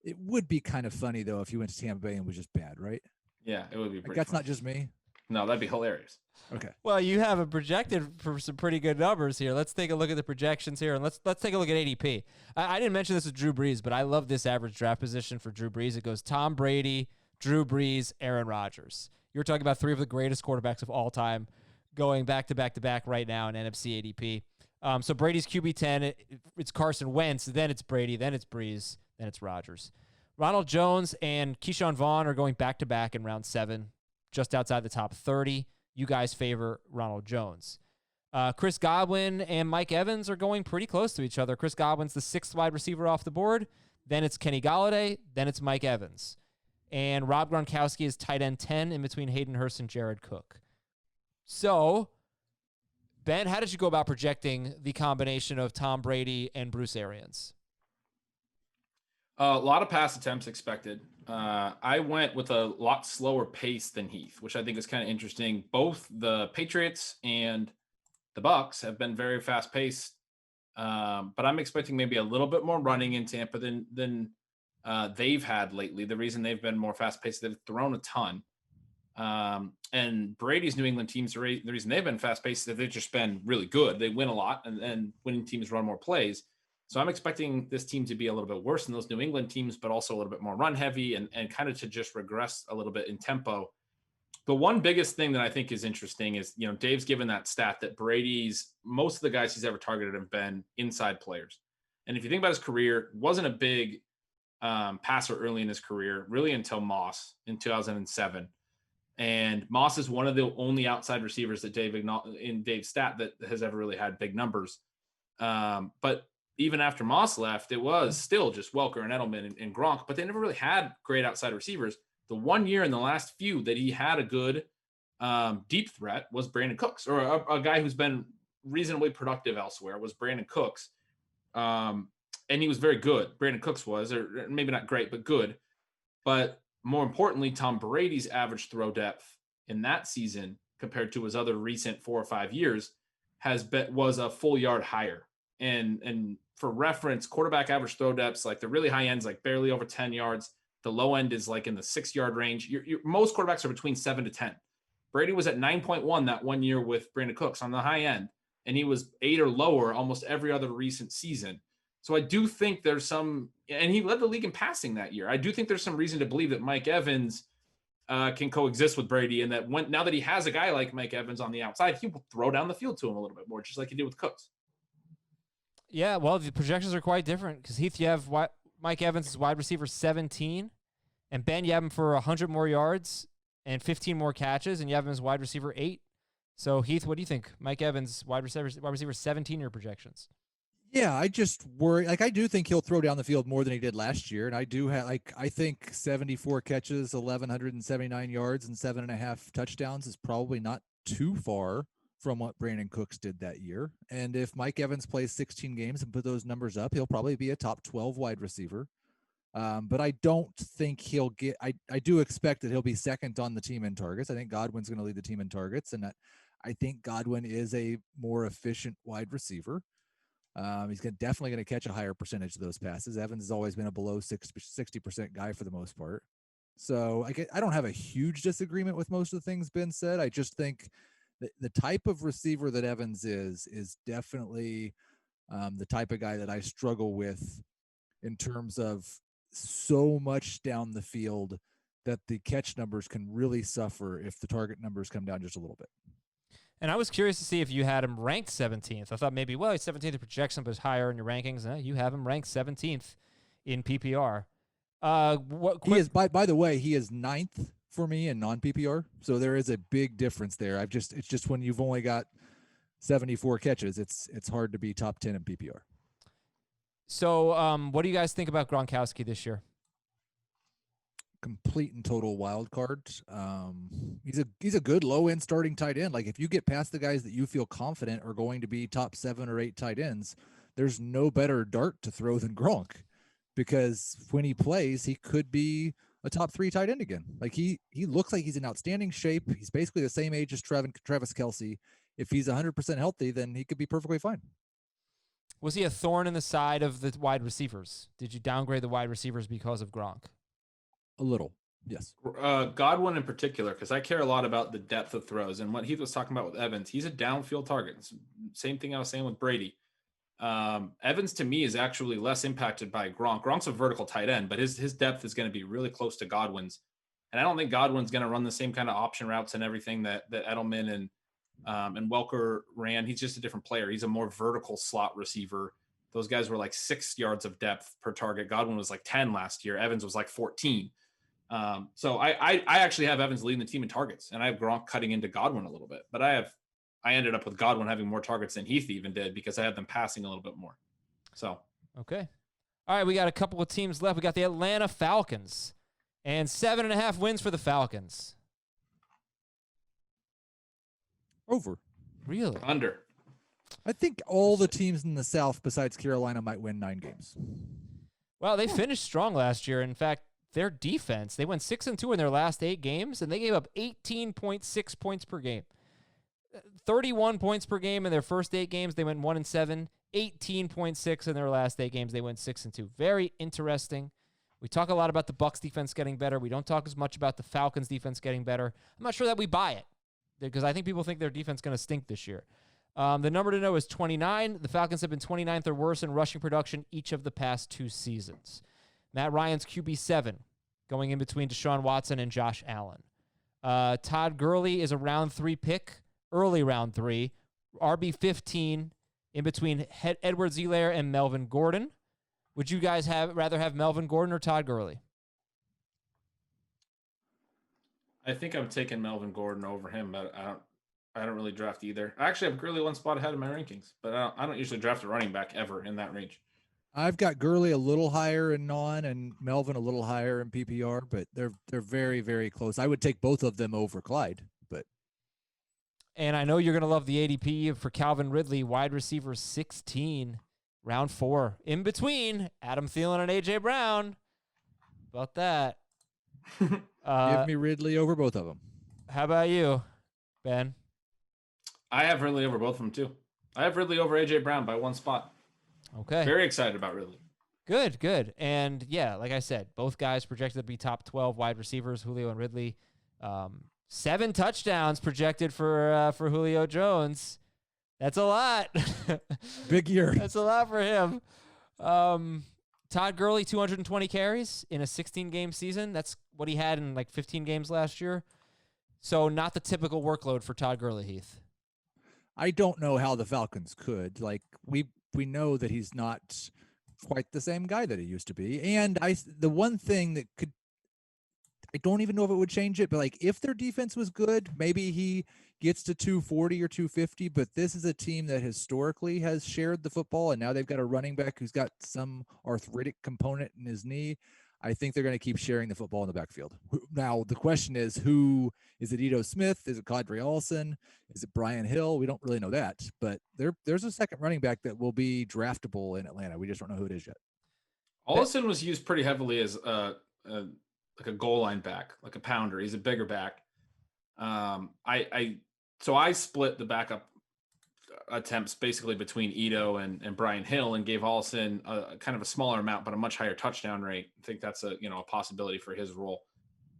Speaker 3: It would be kind of funny though if he went to Tampa Bay and was just bad, right?
Speaker 2: Yeah, it would be
Speaker 3: Like,
Speaker 2: pretty
Speaker 3: that's
Speaker 2: funny.
Speaker 3: not just me.
Speaker 2: No, that'd be hilarious.
Speaker 3: Okay.
Speaker 1: Well, you have a projected for some pretty good numbers here. Let's take a look at the projections here, and let's take a look at ADP. I didn't mention this with Drew Brees, but I love this average draft position for Drew Brees. It goes Tom Brady, Drew Brees, Aaron Rodgers. You're talking about three of the greatest quarterbacks of all time going back to back to back right now in NFC ADP. So Brady's QB10, it's Carson Wentz, then it's Brady, then it's Brees, then it's Rodgers. Ronald Jones and Keyshawn Vaughn are going back to back in round 7, just outside the top 30. You guys favor Ronald Jones. Chris Godwin and Mike Evans are going pretty close to each other. Chris Godwin's the 6th wide receiver off the board. Then it's Kenny Golladay. Then it's Mike Evans. And Rob Gronkowski is tight end 10 in between Hayden Hurst and Jared Cook. So, Ben, how did you go about projecting the combination of Tom Brady and Bruce Arians?
Speaker 2: A lot of pass attempts expected. I went with a lot slower pace than Heath, which I think is kind of interesting. Both the Patriots and the Bucs have been very fast paced, but I'm expecting maybe a little bit more running in Tampa than they've had lately. The reason they've been more fast paced, they've thrown a ton. And Brady's New England teams, the reason they've been fast paced is they've just been really good. They win a lot, and winning teams run more plays. So I'm expecting this team to be a little bit worse than those New England teams, but also a little bit more run heavy and kind of to just regress a little bit in tempo. The one biggest thing that I think is interesting is, Dave's given that stat that most of the guys he's ever targeted have been inside players. And if you think about his career, wasn't a big passer early in his career, really until Moss in 2007. And Moss is one of the only outside receivers that in Dave's stat that has ever really had big numbers. But even after Moss left, it was still just Welker and Edelman and Gronk, but they never really had great outside receivers. The one year in the last few that he had a good deep threat was Brandon Cooks, or a guy who's been reasonably productive elsewhere was Brandon Cooks. And he was very good. Brandon Cooks was, or maybe not great, but good. But more importantly, Tom Brady's average throw depth in that season compared to his other recent 4 or 5 years was a full yard higher. And for reference, quarterback average throw depths, like the really high ends, like barely over 10 yards. The low end is like in the 6-yard range. Most quarterbacks are between 7 to 10. Brady was at 9.1 that one year with Brandon Cooks on the high end, and he was 8 or lower almost every other recent season. So I do think there's some, and he led the league in passing that year. I do think there's some reason to believe that Mike Evans can coexist with Brady, and that now that he has a guy like Mike Evans on the outside, he will throw down the field to him a little bit more, just like he did with Cooks.
Speaker 1: Yeah, well, the projections are quite different because Heath, you have Mike Evans is wide receiver 17, and Ben, you have him for 100 more yards and 15 more catches, and you have him as wide receiver 8. So Heath, what do you think? Mike Evans, wide receiver 17, your projections?
Speaker 3: Yeah, I just worry. I do think he'll throw down the field more than he did last year, and I do have I think 74 catches, 1,179 yards, and 7.5 touchdowns is probably not too far from what Brandon Cooks did that year. And if Mike Evans plays 16 games and put those numbers up, he'll probably be a top 12 wide receiver. But I don't think he'll get, I do expect that he'll be second on the team in targets. I think Godwin's going to lead the team in targets, and I think Godwin is a more efficient wide receiver. He's definitely going to catch a higher percentage of those passes. Evans has always been a below 60% guy for the most part. So I don't have a huge disagreement with most of the things Ben said. I just think the type of receiver that Evans is definitely the type of guy that I struggle with in terms of so much down the field that the catch numbers can really suffer if the target numbers come down just a little bit.
Speaker 1: And I was curious to see if you had him ranked 17th. I thought maybe, well, he's 17th in projection, but he's higher in your rankings. You have him ranked 17th in PPR.
Speaker 3: He is, by the way, he is 9th for me in non-PPR. So there is a big difference there. It's just when you've only got 74 catches, it's hard to be top 10 in PPR.
Speaker 1: So what do you guys think about Gronkowski this year?
Speaker 3: Complete and total wild card. He's a good low end starting tight end. Like if you get past the guys that you feel confident are going to be top 7 or 8 tight ends, there's no better dart to throw than Gronk, because when he plays, he could be a top 3 tight end again. Like he looks like he's in outstanding shape. He's basically the same age as Travis Kelce. If he's 100% healthy, then he could be perfectly fine.
Speaker 1: Was he a thorn in the side of the wide receivers? Did you downgrade the wide receivers because of Gronk?
Speaker 3: A little, yes.
Speaker 2: Godwin in particular, because I care a lot about the depth of throws. And what Heath was talking about with Evans, he's a downfield target. It's the same thing I was saying with Brady. Evans, to me, is actually less impacted by Gronk. Gronk's a vertical tight end, but his depth is going to be really close to Godwin's. And I don't think Godwin's going to run the same kind of option routes and everything that Edelman and Welker ran. He's just a different player. He's a more vertical slot receiver. Those guys were like 6 yards of depth per target. Godwin was like 10 last year. Evans was like 14. So I actually have Evans leading the team in targets, and I have Gronk cutting into Godwin a little bit. But I ended up with Godwin having more targets than Heath even did because I had them passing a little bit more. So
Speaker 1: okay. All right, we got a couple of teams left. We got the Atlanta Falcons and 7.5 wins for the Falcons.
Speaker 3: Over.
Speaker 1: Really?
Speaker 2: Under.
Speaker 3: I think all the teams in the South besides Carolina might win 9 games.
Speaker 1: Well, they finished strong last year. In fact, their defense, they went 6-2 in their last 8 games, and they gave up 18.6 points per game. 31 points per game in their first 8 games. They went 1-7. 18.6 in their last 8 games. They went 6-2. Very interesting. We talk a lot about the Bucs defense getting better. We don't talk as much about the Falcons defense getting better. I'm not sure that we buy it because I think people think their defense is going to stink this year. The number to know is 29. The Falcons have been 29th or worse in rushing production each of the past 2 seasons. Matt Ryan's QB7 going in between Deshaun Watson and Josh Allen. Todd Gurley is a round 3 pick, early round 3. RB15 in between Edwards-Helaire and Melvin Gordon. Would you guys rather have Melvin Gordon or Todd Gurley?
Speaker 2: I think I'm taking Melvin Gordon over him, but I don't really draft either. I actually have Gurley 1 spot ahead of my rankings, but I don't usually draft a running back ever in that range.
Speaker 3: I've got Gurley a little higher in non and Melvin a little higher in PPR, but they're very, very close. I would take both of them over Clyde, but.
Speaker 1: And I know you're going to love the ADP for Calvin Ridley, wide receiver 16, round 4. In between Adam Thielen and A.J. Brown. About that.
Speaker 3: Give me Ridley over both of them.
Speaker 1: How about you, Ben?
Speaker 2: I have Ridley over both of them, too. I have Ridley over A.J. Brown by 1 spot.
Speaker 1: Okay.
Speaker 2: Very excited about Ridley.
Speaker 1: Good. And, yeah, like I said, both guys projected to be top 12 wide receivers, Julio and Ridley. 7 touchdowns projected for Julio Jones. That's a lot.
Speaker 3: Big year.
Speaker 1: That's a lot for him. Todd Gurley, 220 carries in a 16-game season. That's what he had in like 15 games last year. So not the typical workload for Todd Gurley, Heath.
Speaker 3: I don't know how the Falcons could. Like we know that he's not quite the same guy that he used to be. And the one thing that could, I don't even know if it would change it, but like if their defense was good, maybe he gets to 240 or 250. But this is a team that historically has shared the football, and now they've got a running back who's got some arthritic component in his knee. I think they're going to keep sharing the football in the backfield. Now, the question is, who is it? Ito Smith? Is it Kadri Allison? Is it Brian Hill? We don't really know that, but there's a second running back that will be draftable in Atlanta. We just don't know who it is yet.
Speaker 2: Allison was used pretty heavily as like a goal line back, like a pounder. He's a bigger back. So I split the backup attempts basically between Ito and Brian Hill and gave Allison a kind of a smaller amount, but a much higher touchdown rate. I think that's a possibility for his role.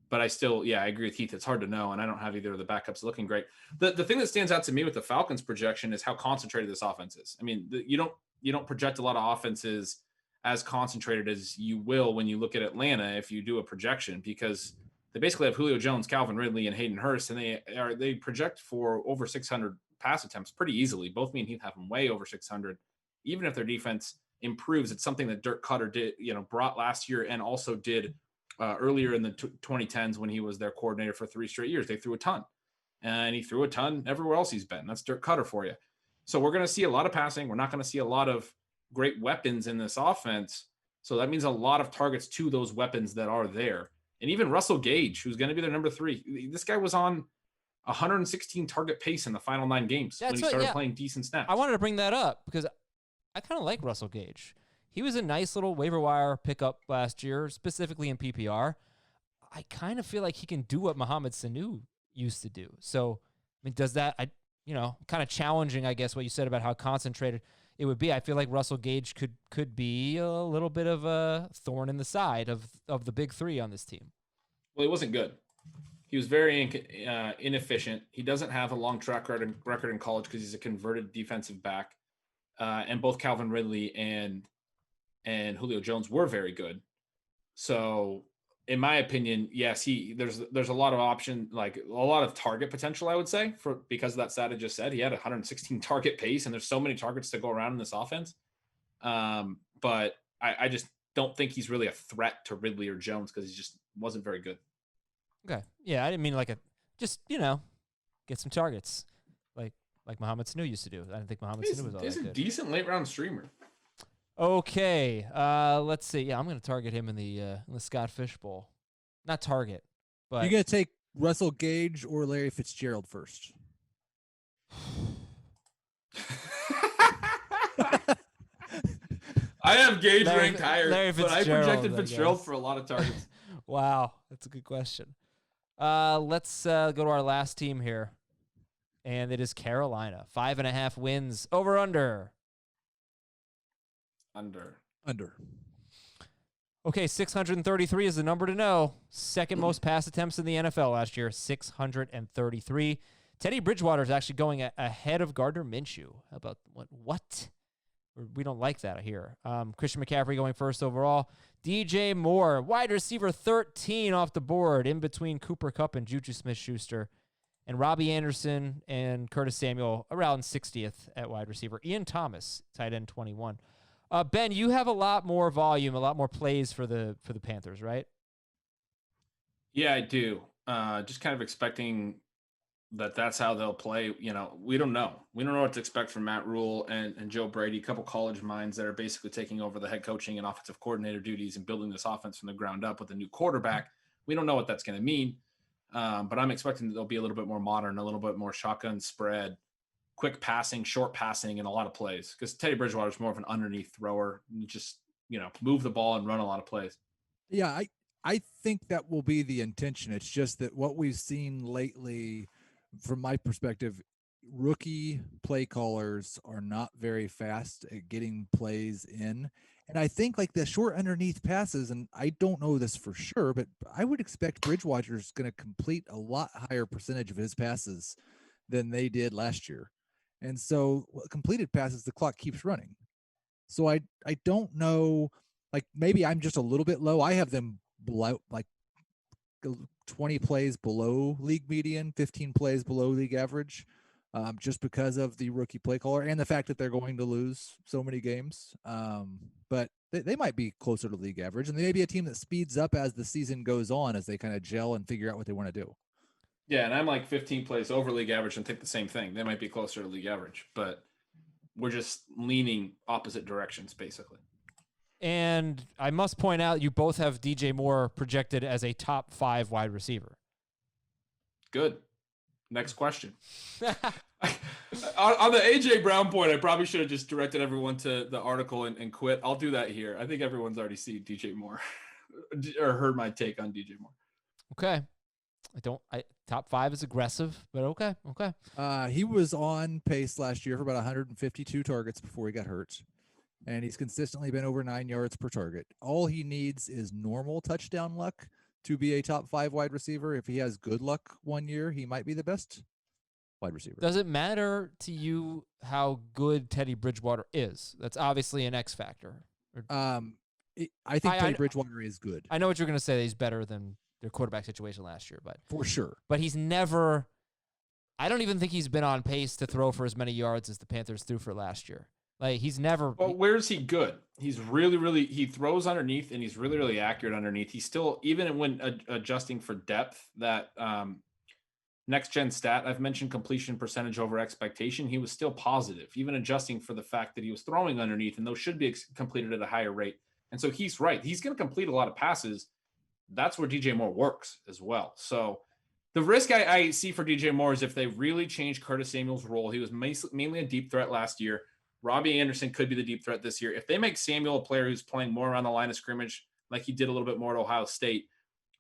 Speaker 2: But I still, I agree with Heath. It's hard to know, and I don't have either of the backups looking great. The thing that stands out to me with the Falcons projection is how concentrated this offense is. I mean, you don't project a lot of offenses as concentrated as you will when you look at Atlanta if you do a projection, because they basically have Julio Jones, Calvin Ridley, and Hayden Hurst, and they project for over 600 pass attempts pretty easily. Both me and Heath have them way over 600. Even if their defense improves, it's something that Dirk Cutter did, brought last year and also did earlier in the 2010s when he was their coordinator for 3 straight years. They threw a ton, and he threw a ton everywhere else he's been. That's Dirk Cutter for you. So we're going to see a lot of passing. We're not going to see a lot of great weapons in this offense. So that means a lot of targets to those weapons that are there. And even Russell Gage, who's going to be their number 3. This guy was on 116 target pace in the final 9 games when he started playing decent snaps.
Speaker 1: I wanted to bring that up because I kind of like Russell Gage. He was a nice little waiver wire pickup last year, specifically in PPR. I kind of feel like he can do what Mohamed Sanu used to do. So, I mean, does that, kind of challenging, I guess, what you said about how concentrated it would be. I feel like Russell Gage could be a little bit of a thorn in the side of the big three on this team.
Speaker 2: Well, he wasn't good. He was very inefficient. He doesn't have a long track record in college because he's a converted defensive back. And both Calvin Ridley and Julio Jones were very good. So, in my opinion, yes, there's a lot of option, like a lot of target potential, I would say, because of that stat I just said. He had 116 target pace, and there's so many targets to go around in this offense. But I just don't think he's really a threat to Ridley or Jones because he just wasn't very good.
Speaker 1: Okay. Yeah, I didn't mean get some targets like Mohamed Sanu used to do. I didn't think Mohamed Sanu was all that good.
Speaker 2: He's a decent late round streamer.
Speaker 1: Okay. Let's see. Yeah, I'm going to target him in the Scott Fish Bowl. Not target, but
Speaker 3: you're going to take Russell Gage or Larry Fitzgerald first.
Speaker 2: I have Gage ranked higher, but I projected Fitzgerald for a lot of targets.
Speaker 1: Wow, that's a good question. Let's go to our last team here, and it is Carolina. 5.5 wins. Over under.
Speaker 2: Under.
Speaker 1: Okay, 633 is the number to know. Second most pass attempts in the NFL last year, 633. Teddy Bridgewater is actually going ahead of Gardner Minshew. How about what? We don't like that here. Christian McCaffrey going first overall. DJ Moore, wide receiver 13 off the board, in between Cooper Kupp and Juju Smith-Schuster. And Robbie Anderson and Curtis Samuel around 60th at wide receiver. Ian Thomas, tight end 21. Ben, you have a lot more volume, a lot more plays for the Panthers, right?
Speaker 2: Yeah, I do. Just kind of expecting that's how they'll play. We don't know. We don't know what to expect from Matt Rule and Joe Brady, a couple college minds that are basically taking over the head coaching and offensive coordinator duties and building this offense from the ground up with a new quarterback. We don't know what that's going to mean, but I'm expecting that they'll be a little bit more modern, a little bit more shotgun spread, quick passing, short passing, and a lot of plays. Because Teddy Bridgewater is more of an underneath thrower. You just, move the ball and run a lot of plays.
Speaker 3: Yeah, I think that will be the intention. It's just that what we've seen lately, from my perspective, rookie play callers are not very fast at getting plays in. And I think like the short underneath passes, and I don't know this for sure, but I would expect Bridgewater's going to complete a lot higher percentage of his passes than they did last year. And so completed passes, the clock keeps running. So I don't know, like maybe I'm just a little bit low. I have them below, like 20 plays below league median, 15 plays below league average, just because of the rookie play caller and the fact that they're going to lose so many games. But they might be closer to league average, and they may be a team that speeds up as the season goes on, as they kind of gel and figure out what they want to do.
Speaker 2: Yeah, and I'm like 15 plays over league average and think the same thing. They might be closer to league average, but we're just leaning opposite directions, basically.
Speaker 1: And I must point out, you both have DJ Moore projected as a top 5 wide receiver.
Speaker 2: Good. Next question. On the AJ Brown point, I probably should have just directed everyone to the article and quit. I'll do that here. I think everyone's already seen DJ Moore or heard my take on DJ Moore.
Speaker 1: Okay. Top 5 is aggressive, but okay.
Speaker 3: He was on pace last year for about 152 targets before he got hurt. And he's consistently been over 9 yards per target. All he needs is normal touchdown luck to be a top 5 wide receiver. If he has good luck one year, he might be the best wide receiver.
Speaker 1: Does it matter to you how good Teddy Bridgewater is? That's obviously an X factor.
Speaker 3: I think Teddy Bridgewater is good.
Speaker 1: I know what you're going to say. That he's better than their quarterback situation last year, but
Speaker 3: for sure.
Speaker 1: But he's never. I don't even think he's been on pace to throw for as many yards as the Panthers threw for last year. Like he's never.
Speaker 2: Well, where's he good? He's really he throws underneath, and he's really accurate underneath. He's still, even when adjusting for depth, that next gen stat I've mentioned, completion percentage over expectation, he was still positive, even adjusting for the fact that he was throwing underneath, and those should be completed at a higher rate. And so he's right. He's going to complete a lot of passes. That's where DJ Moore works as well. So the risk I see for DJ Moore is if they really change Curtis Samuel's role. He was mainly a deep threat last year. Robbie Anderson could be the deep threat this year. If they make Samuel a player who's playing more around the line of scrimmage, like he did a little bit more at Ohio State,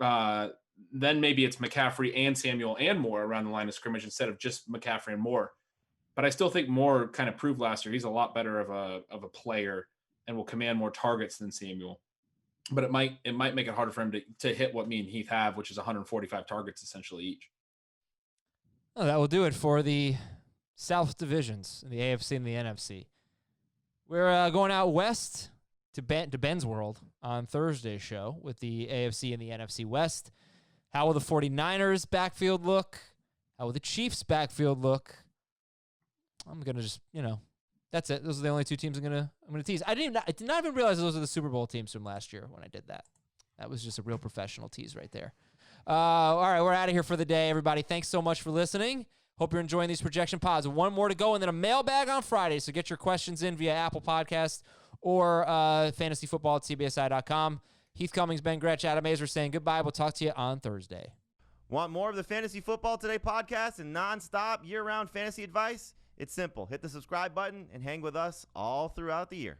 Speaker 2: then maybe it's McCaffrey and Samuel and Moore around the line of scrimmage instead of just McCaffrey and Moore. But I still think Moore kind of proved last year he's a lot better of a player and will command more targets than Samuel. But it might make it harder for him to hit what me and Heath have, which is 145 targets essentially each.
Speaker 1: Oh, that will do it for the South divisions, the AFC and the NFC. We're going out west to Ben's world on Thursday's show with the AFC and the NFC West. How will the 49ers backfield look? How will the Chiefs backfield look? I'm going to just, that's it. Those are the only two teams I'm going to tease. I did not even realize those are the Super Bowl teams from last year when I did that. That was just a real professional tease right there. All right, we're out of here for the day, everybody. Thanks so much for listening. Hope you're enjoying these projection pods. One more to go, and then a mailbag on Friday. So get your questions in via Apple Podcasts or fantasyfootball@cbsi.com. Heath Cummings, Ben Gretsch, Adam Azer saying goodbye. We'll talk to you on Thursday.
Speaker 4: Want more of the Fantasy Football Today podcast and nonstop year-round fantasy advice? It's simple. Hit the subscribe button and hang with us all throughout the year.